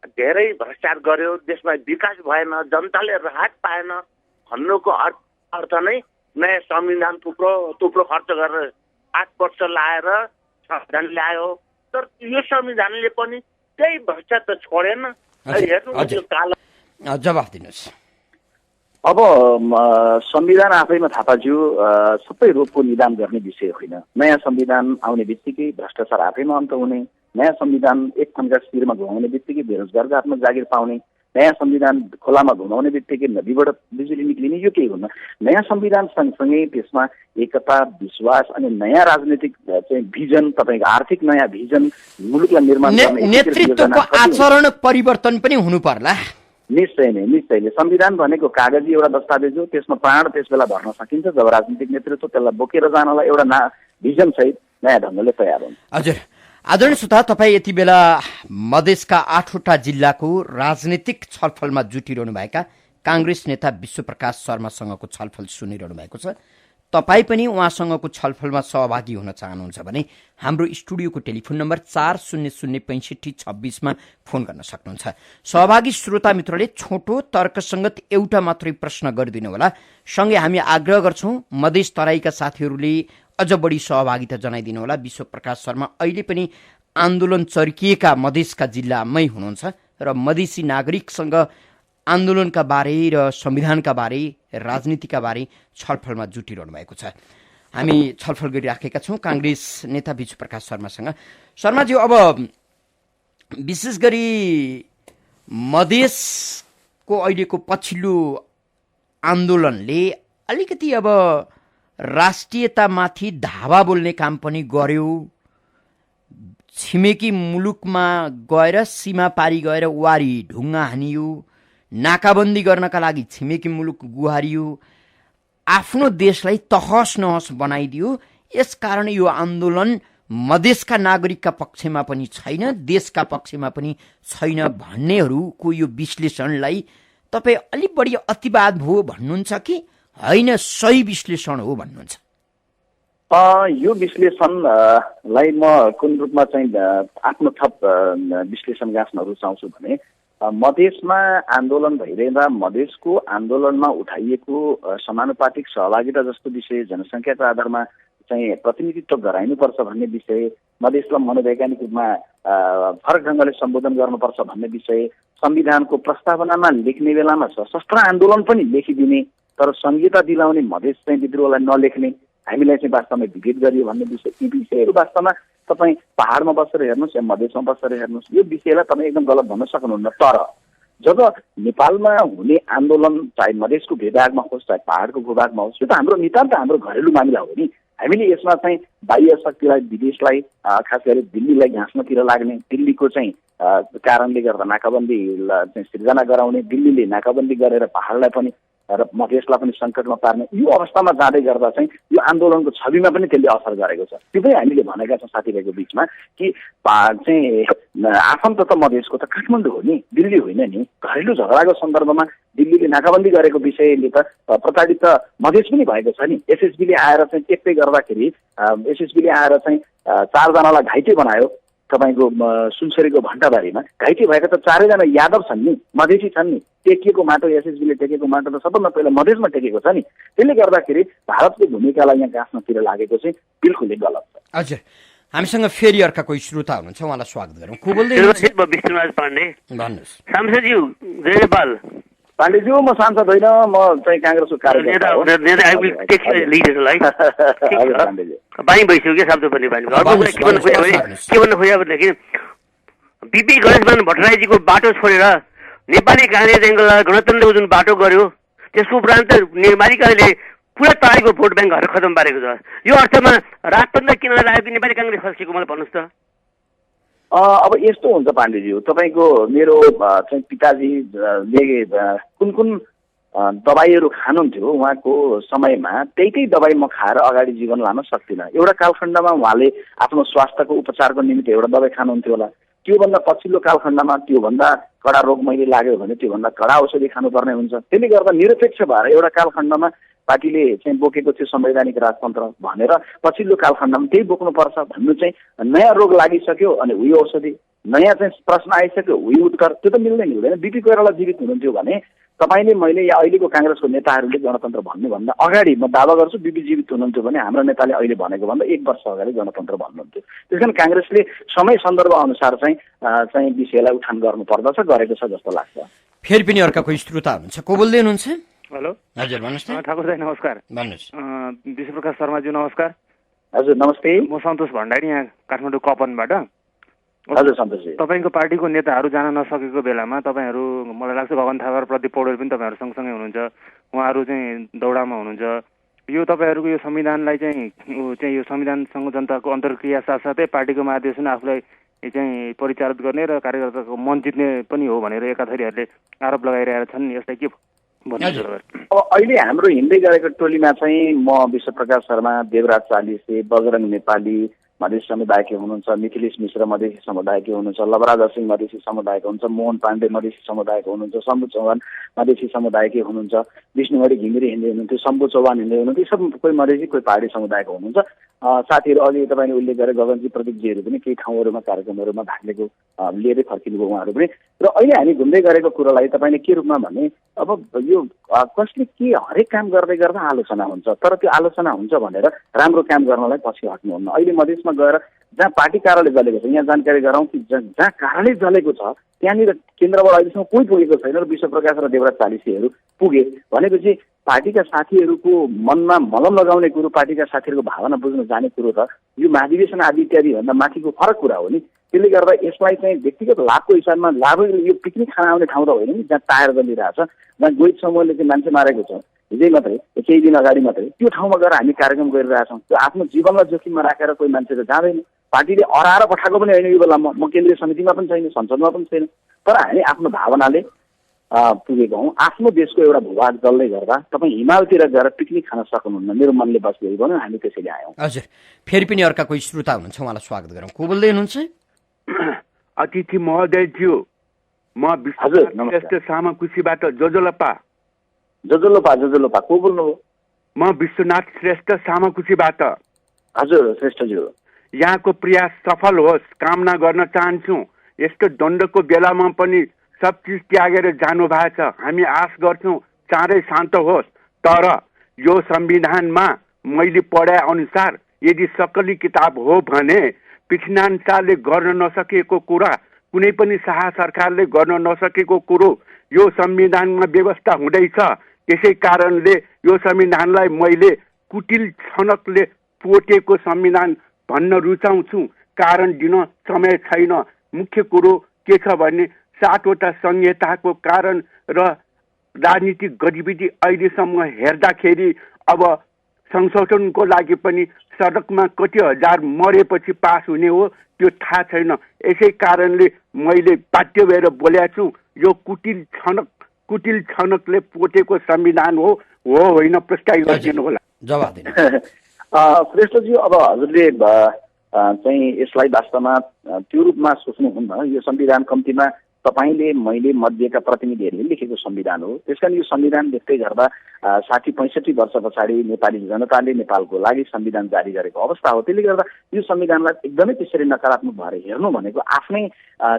धेरै भ्रष्टाचार गर्यो, देशमा विकास भएन, जनताले राहत पाएन भन्नुको अर्थ नै नयाँ संविधान थुप्रो खर्च गरेर 8 वर्ष लाएर संविधान ल्यायो। तर यो संविधानले पनि त्यही भ्रष्टाचार छोडेन। जवाफ दिनुहोस्। अब संविधान आफैमा थापाज्यू सबै रोगको निदान गर्ने विषय होइन। नयाँ संविधान आउने बित्तिकै भ्रष्टाचार आफैमा अन्त हुने, नयाँ संविधान एक थन्का शिरमा घुमाउने बित्तिकै बेरोजगारको आफ्नो जागिर पाउने, नयाँ संविधान खोलामा घुमाउने बित्तिकै नदीबाट बिजुली निक्लिने, यो केही हुन्न। नयाँ संविधान सँगसँगै त्यसमा एकता, विश्वास अनि नयाँ राजनीतिक चाहिँ भिजन, तपाईँको आर्थिक नयाँ भिजन, मुलुकलाई निर्माण गर्ने नेतृत्वको आचरण परिवर्तन पनि हुनु पर्ला। निश्चय नै संविधान भनेको कागजी एउटा दस्तावेज हो, त्यसमा प्राण त्यस बेला भर्न सकिन्छ जब राजनीतिक नेतृत्व त्यसलाई बोकेर जानलाई एउटा भिजन सहित नयाँ ढङ्गले तयार हुन्छ। हजुर, आदरणीय श्रोता, तपाईँ यति बेला मधेसका 8वटा जिल्लाको राजनीतिक छलफलमा जुटिरहनु भएका काङ्ग्रेस नेता विश्वप्रकाश शर्मासँगको छलफल सुनिरहनु भएको छ। तपाईँ पनि उहाँसँगको छलफलमा सहभागी हुन चाहनुहुन्छ भने हाम्रो स्टुडियोको टेलिफोन नम्बर 40065626मा फोन गर्न सक्नुहुन्छ। सहभागी श्रोता मित्रले छोटो तर्कसङ्गत एउटा मात्रै प्रश्न गरिदिनु होला। सँगै हामी आग्रह गर्छौँ मधेस तराईका साथीहरूले अझ बढी सहभागिता जनाइदिनु होला। विश्वप्रकाश शर्मा अहिले पनि आन्दोलन चर्किएका मधेसका जिल्लामै हुनुहुन्छ र मधेसी नागरिकसँग आन्दोलनका बारे र संविधानका बारे राजनीतिका बारे छलफलमा जुटिरहनु भएको छ। हामी छलफल गरिराखेका छौँ काङ्ग्रेस नेता विजु प्रकाश शर्मासँग। शर्माज्यू, अब विशेष गरी मधेसको अहिलेको पछिल्लो आन्दोलनले अलिकति अब राष्ट्रियतामाथि धावा बोल्ने काम पनि गर्यो। छिमेकी मुलुकमा गएर सीमा पारी गएर वारी ढुङ्गा हानियो, नाकाबन्दी गर्नका लागि छिमेकी मुलुक गुहारियो, आफ्नो देशलाई तहस नहस बनाइदियो। यसकारण यो आन्दोलन मधेसका नागरिकका पक्षमा पनि छैन, देशका पक्षमा पनि छैन भन्नेहरूको यो विश्लेषणलाई तपाईँ अलिक बढी अतिवाद भयो भन्नुहुन्छ कि होइन सही विश्लेषण हो भन्नुहुन्छ? यो विश्लेषणलाई म कुन रूपमा चाहिँ आफ्नो थप विश्लेषण गाँच्न रुचाउँछु भने मधेसमा आन्दोलन भइरहँदा मधेसको आन्दोलनमा उठाइएको समानुपातिक सहभागिता जस्तो विषय, जनसङ्ख्याको आधारमा चाहिँ प्रतिनिधित्व गराइनुपर्छ भन्ने विषय, मधेसलाई मनोवैज्ञानिक रूपमा फरक ढङ्गले सम्बोधन गर्नुपर्छ भन्ने विषय, संविधानको प्रस्तावनामा लेख्ने बेलामा सशस्त्र आन्दोलन पनि लेखिदिने तर संहिता दिलाउने मधेस चाहिँ विद्रोहलाई नलेख्ने, हामीलाई चाहिँ वास्तवमा विभेद गरियो भन्ने विषय, यी विषयहरू वास्तवमा तपाईँ पहाडमा बसेर हेर्नुहोस् या मधेसमा बसेर हेर्नुहोस्, यो विषयलाई तपाईँ एकदम गलत भन्न सक्नुहुन्न। तर जब नेपालमा हुने आन्दोलन चाहे मधेसको भूभागमा होस् चाहे पहाडको भूभागमा होस्, यो त हाम्रो नितान्त हाम्रो घरेलु मामिला हो नि। हामीले यसमा चाहिँ बाह्य शक्तिलाई, विदेशलाई, खास गरी दिल्लीलाई घाँस्नतिर लाग्ने, दिल्लीको चाहिँ कारणले गर्दा नाकाबन्दीलाई चाहिँ सिर्जना गराउने, दिल्लीले नाकाबन्दी गरेर पहाडलाई पनि र मधेसलाई पनि सङ्कटमा पार्ने, यो अवस्थामा जाँदै गर्दा चाहिँ यो आन्दोलनको छविमा पनि त्यसले असर गरेको छ। त्यो पनि हामीले भनेका छौँ साथीभाइको बिचमा कि चाहिँ आफन्त त मधेसको त काठमाडौँ हो नि, दिल्ली होइन नि। घरेलु झगडाको सन्दर्भमा दिल्लीले नाकाबन्दी गरेको विषयले त प्रताडित त मधेस पनि भएको छ नि। एसएसबीले आएर चाहिँ टेक्दै गर्दाखेरि एसएसबीले आएर चाहिँ 4 जनालाई घाइते बनायो। तपाईँको सुनसरीको भण्टाबारीमा घाइते भएका त 4 जना यादव छन् नि, मधेसी छन् नि। टेकिएको माटो, एसएसबीले टेकेको माटो त सबभन्दा पहिला मधेसमा टेकेको छ नि। त्यसले गर्दाखेरि भारतको भूमिकालाई यहाँ गाँच्नतिर लागेको चाहिँ बिल्कुलै गलत छ। हजुर, हामीसँग फेरि अर्का कोही श्रोता हुनुहुन्छ, उहाँलाई स्वागत गरौँ। को बोल्दै विष्णुराज पाण्डे। भन्नुहोस्। सांसदज्यू जय नेपाल। पाण्डेज्यू, म सांसद होइन, म चाहिँ काङ्ग्रेसको कार्यकर्ता हो। पानी भइसक्यो क्या शब्द पनि पानी। के भन्न खोजेँ भनेदेखि बिपी गणेशमान भट्टराईजीको बाटो छोडेर नेपाली काङ्ग्रेस गणतन्त्रको जुन बाटो गर्यो, त्यसको उपरान्त नेपाली काङ्ग्रेसले पुरा तराईको भोट ब्याङ्कहरू खतम पारेको छ। यो अर्थमा राजतन्त्र किन लागेको नेपाली काङ्ग्रेस फस्केको मलाई भन्नुहोस् त। अब यस्तो हुन्छ पाण्डेज्यू, तपाईँको मेरो चाहिँ पिताजीले कुन कुन दबाईहरू खानुहुन्थ्यो उहाँको समयमा, त्यही दबाई म खाएर अगाडि जीवन लान सक्दिनँ। एउटा कालखण्डमा उहाँले आफ्नो स्वास्थ्यको उपचारको निमित्त एउटा दबाई खानुहुन्थ्यो होला, त्योभन्दा पछिल्लो कालखण्डमा त्योभन्दा कडा रोग मैले लाग्यो भने त्योभन्दा कडा औषधि खानुपर्ने हुन्छ। त्यसले गर्दा निरपेक्ष भएर एउटा कालखण्डमा पार्टीले चाहिँ बोकेको थियो संवैधानिक राजतन्त्र भनेर पछिल्लो कालखण्डमा त्यही बोक्नुपर्छ भन्नु चाहिँ, नयाँ रोग लागिसक्यो अनि उही औषधि, नयाँ चाहिँ प्रश्न आइसक्यो उही उत्तर, त्यो त मिल्दैन। बिपी कोइराला जीवित हुनुहुन्थ्यो भने तपाईँले, मैले या अहिलेको काङ्ग्रेसको नेताहरूले गणतन्त्र भन्नुभन्दा अगाडि म दावा गर्छु बिपी जीवित हुनुहुन्थ्यो भने हाम्रो नेताले अहिले भनेको भन्दा 1 वर्ष अगाडि गणतन्त्र भन्नुहुन्थ्यो। त्यस कारण काङ्ग्रेसले समय सन्दर्भ अनुसार चाहिँ विषयलाई उठान गर्नुपर्दछ, गरेको छ जस्तो लाग्छ। फेरि पनि अर्का कोही श्रोता हुनुहुन्छ, को बोल्दै हुनुहुन्छ? हेलो, हजुर भन्नुहोस् न। ठाकुर दाइ नमस्कार। भन्नुहोस्। विष्णु प्रकाश शर्माज्यू नमस्कार। हजुर नमस्ते। म सन्तोष भण्डारी, यहाँ काठमाडौँ कपनबाट। हजुर सन्तोषजी, तपाईँको पार्टीको नेताहरू जान नसकेको बेलामा तपाईँहरू, मलाई लाग्छ गगन थापा, प्रदीप पौडेल पनि तपाईँहरू सँगसँगै हुनुहुन्छ, उहाँहरू चाहिँ दौडामा हुनुहुन्छ। यो तपाईँहरूको यो संविधानलाई चाहिँ यो संविधानसँग जनताको अन्तर्क्रिया साथसाथै पार्टीको माध्यमबाट आफूलाई चाहिँ परिचालित गर्ने र कार्यकर्ताको मन जित्ने पनि हो भनेर एकाथरीहरूले आरोप लगाइरहेका छन्। यसलाई के भन्नुहुन्छ? अब अहिले हाम्रो हिँड्दै गरेको टोलीमा चाहिँ म विश्वप्रकाश शर्मा, देवराज चालिसे, बजरङ नेपाली मधेसी समुदायकै हुनुहुन्छ, मिथिलेश मिश्र मधेसी समुदायकै हुनुहुन्छ, लवराज सिंह मधेसी समुदायको हुनुहुन्छ, मोहन पाण्डे मधेसी समुदायको हुनुहुन्छ, शम्भु चौहान मधेसी समुदायकै हुनुहुन्छ, विष्णुगढी घिमिरे हिँड्दै हुनुहुन्थ्यो, शम्भु चौहान हिँड्दै हुनुहुन्थ्यो। सब कोही मधेसी कोही पहाडी समुदायको हुनुहुन्छ। साथीहरू अघि तपाईँले उल्लेख गरे गगनजी प्रदीपजीहरू पनि केही ठाउँहरूमा कार्यक्रमहरूमा भाग लिएको लिएरै फर्किनुभयो उहाँहरू पनि। र अहिले हामी घुम्दै गरेको कुरालाई तपाईँले के रूपमा भने, अब यो कसले के हरेक काम गर्दै गर्दा आलोचना हुन्छ, तर त्यो आलोचना हुन्छ भनेर राम्रो काम गर्नलाई पछि हट्नुहुन्न। अहिले मधेसमा गएर जहाँ पार्टी कार्यालय जलेको छ, यहाँ जानकारी गराउँ कि जहाँ कार्यालय जलेको छ त्यहाँनिर केन्द्रबाट अहिलेसम्म कोही पुगेको छैन र विश्वप्रकाश र देवराज चालिसेहरू पुगे भनेपछि पार्टीका साथीहरूको मनमा मलम लगाउने कुरो, पार्टीका साथीहरूको भावना बुझ्न जाने कुरो त यो महाधिवेशन आदि इत्यादि भन्दा माथिको फरक कुरा हो नि। त्यसले गर्दा यसलाई चाहिँ व्यक्तिगत लाभको हिसाबमा लाभ, यो पिकनिक खान आउने ठाउँ त होइन नि जहाँ टायर जलिरहेछ, जहाँ गोहित समूहले चाहिँ मान्छे मारेको छ हिजै मात्रै, केही दिन अगाडि मात्रै, त्यो ठाउँमा गएर हामी कार्यक्रम गरिरहेछौँ। त्यो आफ्नो जीवनलाई जोखिममा राखेर कोही मान्छे त जाँदैन। पार्टीले अराएर पठाएको पनि होइन यो बेलामा, म केन्द्रीय समितिमा पनि छैन, संसदमा पनि छैन, तर हामी आफ्नो भावनाले पुगेको हौँ। आफ्नो देशको एउटा भूभाग जल्दै गर्दा तपाईँ हिमालतिर गएर पिकनिक खान सक्नुहुन्न, मेरो मनले बस यही भन्यो, हामी त्यसैले आयौँ। हजुर, फेरि पनि अर्का कोही श्रोता हुनुहुन्छ, उहाँलाई स्वागत गरौँ। को बोल्दै हुनुहुन्छ? अतिथि महोदयज्यू, म विश्वनाथ सामाकुसीबाट जोजोलपा। जोजोलपा को बोल्नुभयो? म विश्वनाथ श्रेष्ठ सामाकुसीबाट। हजुर श्रेष्ठज्यू, यहाँको प्रयास सफल होस् कामना गर्न चाहन्छु। यस्तो दण्डको बेलामा पनि सब चिज त्यागेर जानु भएको छ। हामी आश गर्छौँ चाँडै शान्त होस्। तर यो संविधानमा मैले पढे अनुसार यदि सक्कली किताब हो भने पृथ्वीनारायणले गर्न नसकेको कुरा, कुनै पनि शाह सरकारले गर्न नसकेको कुरो यो संविधानमा व्यवस्था हुँदैछ। त्यसै कारणले यो संविधानलाई मैले कुटिल छनकले पोटेको संविधान भन्न रुचाउँछु। कारण दिन समय छैन। मुख्य कुरो के छ भने 7वटा संहिताको कारण र राजनीतिक गतिविधि अहिलेसम्म हेर्दाखेरि अब संशोधनको लागि पनि सडकमा कति हजार मरेपछि पास हुने हो त्यो थाहा छैन। यसै कारणले मैले बाध्य भएर बोलेको छु, यो कुटिल छनकले पोटेको संविधान हो होइन, प्रस्ताव गरिदिनु होला। जवाब दिनु। श्रेष्ठज्यू, अब हजुरले चाहिँ यसलाई वास्तवमा त्यो रूपमा सोच्नुहुन्न। यो संविधान कम्तीमा तपाईँले मैले मध्येका प्रतिनिधिहरूले लेखेको संविधान हो। त्यसकारण यो संविधान लेख्दै गर्दा 60-65 वर्ष पछाडि नेपाली जनताले नेपालको लागि संविधान जारी गरेको अवस्था हो। त्यसले गर्दा यो संविधानलाई एकदमै त्यसरी नकारात्मक भएर हेर्नु भनेको आफ्नै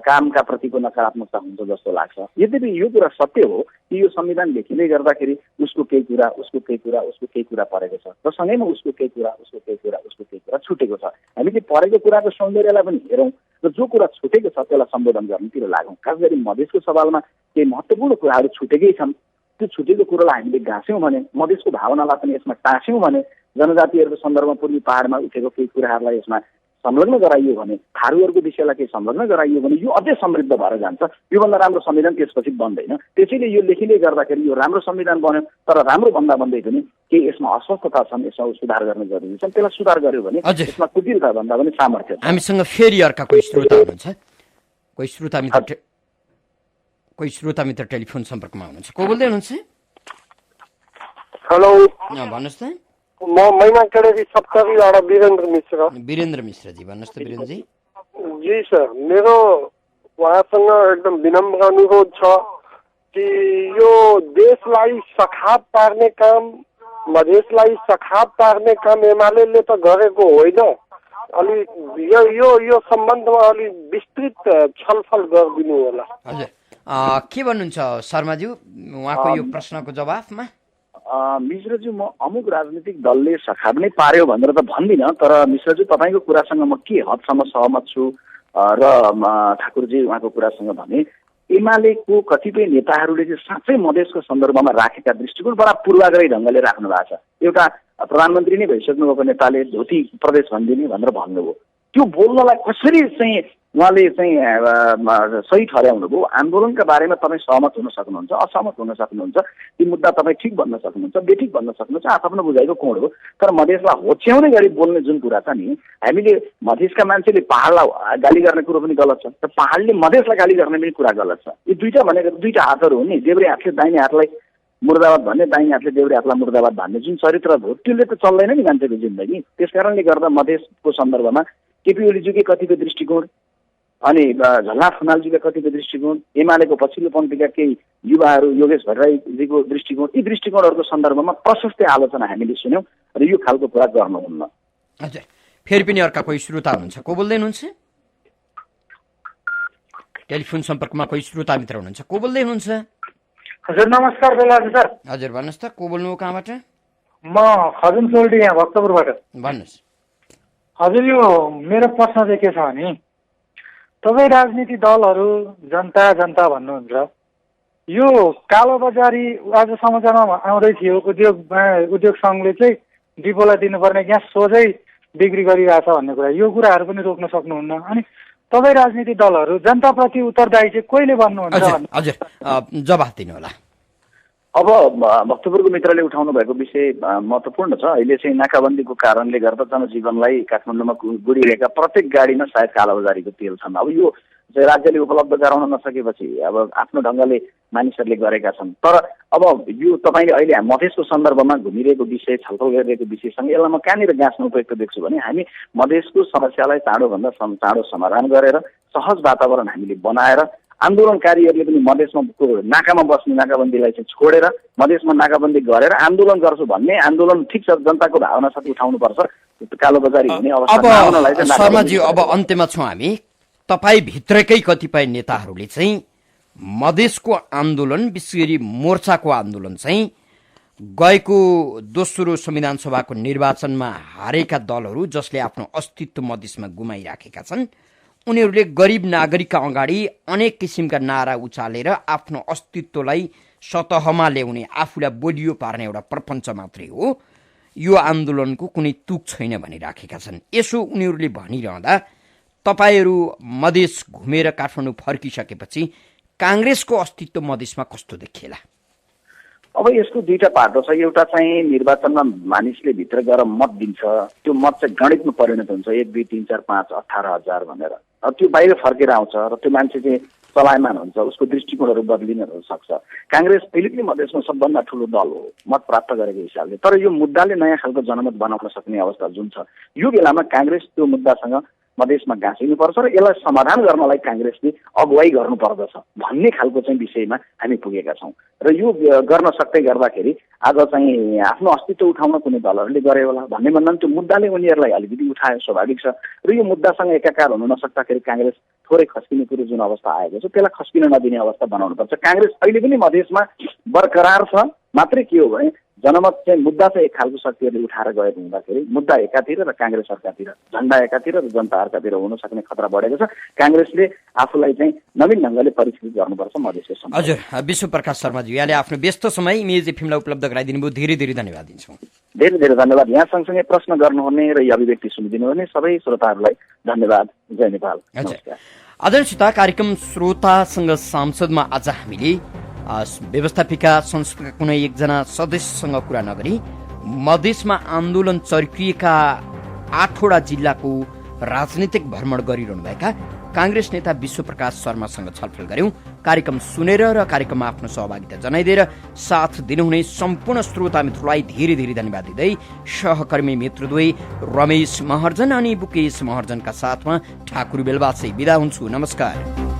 कामका प्रतिको नकारात्मकता हुन्छ जस्तो लाग्छ। यद्यपि यो कुरा सत्य हो कि यो संविधान लेखिँदै गर्दाखेरि उसको केही कुरा परेको छ र सँगैमा उसको केही कुरा छुटेको छ। हामीले परेको कुराको सौन्दर्यलाई पनि हेरौँ र जो कुरा छुटेको छ त्यसलाई सम्बोधन गर्नुतिर लागौँ। खास गरी मधेसको सवालमा केही महत्त्वपूर्ण कुराहरू छुटेकै छन्। त्यो छुटेको कुरालाई हामीले गाँस्यौँ भने, मधेसको भावनालाई पनि यसमा टाँस्यौँ भने, जनजातिहरूको सन्दर्भमा पूर्वी पहाडमा उठेको केही कुराहरूलाई यसमा संलग्न गराइयो भने, थारूहरूको विषयलाई केही संलग्न गराइयो भने यो अझै समृद्ध भएर जान्छ। योभन्दा राम्रो संविधान त्यसपछि बन्दैन। त्यसैले यो लेखिँदै गर्दाखेरि यो राम्रो संविधान बन्यो, तर राम्रो भन्दा भन्दै पनि केही यसमा अस्वस्थता छन्, यसमा सुधार गर्न जरुरी छ। त्यसलाई सुधार गर्यो भने यसमा कुटिलता भन्दा पनि सामर्थ्य छ। हामीसँग फेरि अर्का कोही श्रोता हुनुहुन्छ, कोही श्रोता मित्र टेलिफोन सम्पर्कमा हुनुहुन्छ। को बोल्दै हुनुहुन्छ? हेलो, भन्नुहोस् त। म मैनाकेडी सप्तरीबाट वीरेन्द्र मिश्रजी, भन्नुहोस् त वीरेन्द्रजी। जी सर, मेरो उहाँसँग एकदम विनम्र अनुरोध छ कि यो देशलाई सखाप पार्ने काम, मधेसलाई सखाप पार्ने काम एमाले त गरेको होइन। अलि यो सम्बन्धमा अलि विस्तृत छलफल गरिदिनु होला। हजुर, के भन्नुहुन्छ शर्माज्यू उहाँको यो प्रश्नको जवाफमा? मिश्रज्यू, म अमुक राजनीतिक दलले सखाप नै पार्यो भनेर त भन्दिनँ, तर मिश्रज्यू तपाईँको कुरासँग म के हदसम्म सहमत छु र ठाकुरजी उहाँको कुरासँग भने एमालेको कतिपय नेताहरूले चाहिँ साँच्चै मधेसको सन्दर्भमा राखेका दृष्टिकोण बडा पूर्वाग्रही ढङ्गले राख्नु भएको छ। एउटा प्रधानमन्त्री नै भइसक्नु भएको नेताले धोती प्रदेश भनिदिने भनेर भन्नुभयो। त्यो बोल्नलाई कसरी चाहिँ उहाँले चाहिँ सही ठहर्याउनु भयो। आन्दोलनका बारेमा तपाईँ सहमत हुन सक्नुहुन्छ, असहमत हुन सक्नुहुन्छ, ती मुद्दा तपाईँ ठिक भन्न सक्नुहुन्छ, बेठिक भन्न सक्नुहुन्छ, आफ्नो बुझाइको कोण हो। तर मधेसलाई होच्याउने गरी बोल्ने जुन कुरा छ नि, हामीले मधेसका मान्छेले पहाडलाई गाली गर्ने कुरो पनि गलत छ र पहाडले मधेसलाई गाली गर्ने पनि कुरा गलत छ। यो दुईटा भनेको दुईटा हातहरू हो नि। देब्रे हातले दाहिने हातलाई मुर्दाबाद भन्ने, दाहिने हातले देब्रे हातलाई मुर्दाबाद भन्ने जुन चरित्र हो त्यसले त चल्दैन नि मान्छेको जिन्दगी। त्यस कारणले गर्दा मधेसको सन्दर्भमा केपी ओलीज्यूकै कतिपय दृष्टिकोण अनि झल्ला खनालजीका कतिपय दृष्टिकोण, एमालेको पछिल्लो पन्थीका केही युवाहरू योगेश भट्टराईजीको दृष्टिकोण, यी दृष्टिकोणहरूको सन्दर्भमा प्रशस्तै आलोचना हामीले सुन्यौँ र यो खालको कुरा गर्नुहुन्न। हजुर, फेरि पनि अर्का कोही श्रोता हुनुहुन्छ। को बोल्दै हुनुहुन्छ? टेलिफोन सम्पर्कमा कोही श्रोता मित्र हुनुहुन्छ। को बोल्दै हुनुहुन्छ? हजुर नमस्कार बेलाजी सर। हजुर भन्नुहोस् त, को बोल्नु, कहाँबाट? म खजुन सोल्टी यहाँ भक्तपुरबाट। भन्नुहोस्। हजुर, यो मेरो प्रश्न चाहिँ के छ भने तपाईँ राजनीतिक दलहरू जनता जनता भन्नुहुन्छ, यो कालोबजारी आज समाचारमा आउँदै थियो, उद्योग सङ्घले चाहिँ डिपोलाई दिनुपर्ने ग्यास सोझै बिक्री गरिरहेछ भन्ने कुरा, यो कुराहरू पनि रोक्न सक्नुहुन्न। अनि तपाईँ राजनीतिक दलहरू जनताप्रति उत्तरदायी चाहिँ कहिले बन्नुहुन्छ? हजुर जवाफ दिनुहोला। अब भक्तपुरको मित्रले उठाउनु भएको विषय महत्त्वपूर्ण छ। अहिले चाहिँ नाकाबन्दीको कारणले गर्दा जनजीवनलाई काठमाडौँमा गुडिरहेका प्रत्येक गाडीमा सायद कालोबजारीको तेल छन्। अब यो चाहिँ राज्यले उपलब्ध गराउन नसकेपछि अब आफ्नो ढङ्गले मानिसहरूले गरेका छन्। तर अब यो तपाईँले अहिले मधेसको सन्दर्भमा घुमिरहेको विषय, छलफल गरिरहेको विषयसँग यसलाई म कहाँनिर गाँच्न उपयुक्त देख्छु भने हामी मधेसको समस्यालाई चाँडोभन्दा चाँडो समाधान गरेर सहज वातावरण हामीले बनाएर आन्दोलनकारीहरूले पनि मधेसमा नाकामा बस्ने नाकाबन्दीलाई चाहिँ छोडेर मधेसमा नाकाबन्दी गरेर आन्दोलन गर्छु भन्ने, आन्दोलन ठिक छ जनताको भावना साथ उठाउनुपर्छ, कालोबजारी हुने अवस्था। शर्माजी अब अन्त्यमा छौँ हामी। तपाईँ भित्रकै कतिपय नेताहरूले चाहिँ मधेसको आन्दोलन, विशेष गरी मोर्चाको आन्दोलन चाहिँ गएको दोस्रो संविधान सभाको निर्वाचनमा हारेका दलहरू जसले आफ्नो अस्तित्व मधेसमा गुमाइराखेका छन् उनीहरूले गरिब नागरिकका अगाडि अनेक किसिमका नारा उचालेर आफ्नो अस्तित्वलाई सतहमा ल्याउने, आफूलाई बलियो पार्ने एउटा प्रपञ्च मात्रै हो, यो आन्दोलनको कुनै तुक छैन भनिराखेका छन्। यसो उनीहरूले भनिरहँदा तपाईहरू मधेस घुमेर काठमाडौँ फर्किसकेपछि काङ्ग्रेसको अस्तित्व मधेसमा कस्तो देखिएला? अब यसको दुईटा पाटो छ। एउटा चाहिँ निर्वाचनमा मानिसले भित्र गएर मत दिन्छ, त्यो मत चाहिँ गणितमा परिणत हुन्छ, 1, 2, 3, 4, 5, 18,000 भनेर। त्यो बाहिर फर्केर आउँछ र त्यो मान्छे चाहिँ चलायमान हुन्छ, उसको दृष्टिकोणहरू बदलिन सक्छ। काङ्ग्रेस अहिले पनि मधेसमा सबभन्दा ठुलो दल हो मत प्राप्त गरेको हिसाबले। तर यो मुद्दाले नयाँ खालको जनमत बनाउन सक्ने अवस्था जुन छ, यो बेलामा काङ्ग्रेस त्यो मुद्दासँग मधेसमा गाँसिनुपर्छ र यसलाई समाधान गर्नलाई काङ्ग्रेसले अगुवाई गर्नुपर्दछ भन्ने खालको चाहिँ विषयमा हामी पुगेका छौँ। र यो गर्न सक्दै गर्दाखेरि आज चाहिँ आफ्नो अस्तित्व उठाउन कुनै दलहरूले गरे होला भन्ने भन्दा त्यो मुद्दाले उनीहरूलाई अलिकति उठायो, स्वाभाविक छ। र यो मुद्दासँग एकाकार हुन नसक्दाखेरि काङ्ग्रेस थोरै खस्किने कुरो जुन अवस्था आएको छ त्यसलाई खस्किन नदिने अवस्था बनाउनुपर्छ। काङ्ग्रेस अहिले पनि मधेसमा बरकरार छ, मात्रै के हो भने जनमत चाहिँ मुद्दा चाहिँ एक खालको शक्तिहरूले उठाएर गएको हुँदाखेरि मुद्दा एकातिर र काङ्ग्रेस अर्कातिर, झन्डा एकातिर र जनता अर्कातिर हुन सक्ने खतरा बढेको छ। काङ्ग्रेसले आफूलाई चाहिँ नवीन ढङ्गले परिष्कृत गर्नुपर्छ मधेसको समस्या। हजुर, विश्वप्रकाश शर्माजी, यहाँले आफ्नो व्यस्त समय इमेज एफएमलाई उपलब्ध गराइदिनु भयो, धेरै धेरै धन्यवाद दिन्छौँ। धेरै धेरै धन्यवाद। यहाँ सँगसँगै प्रश्न गर्नुहुने र यो अभिव्यक्ति सुनिदिनुहुने सबै श्रोताहरूलाई धन्यवाद। जय नेपाल। आदरणीय श्रोता, कार्यक्रम श्रोतासँग सांसदमा आज हामीले व्यवस्थापिका संस्थाका कुनै एकजना सदस्यसँग कुरा नगरी मधेसमा आन्दोलन चर्किएका 8वटा जिल्लाको राजनीतिक भ्रमण गरिरहनुभएका काङ्ग्रेस नेता विश्वप्रकाश शर्मासँग छलफल गर्यौं। कार्यक्रम सुनेर र कार्यक्रममा आफ्नो सहभागिता जनाइदिएर साथ दिनुहुने सम्पूर्ण श्रोता मित्रलाई धेरै धेरै धन्यवाद दिँदै सहकर्मी मित्रद्वय रमेश महर्जन अनि बुकेश महर्जनका साथमा ठाकुर बेलबासे बिदा हुन्छु। नमस्कार।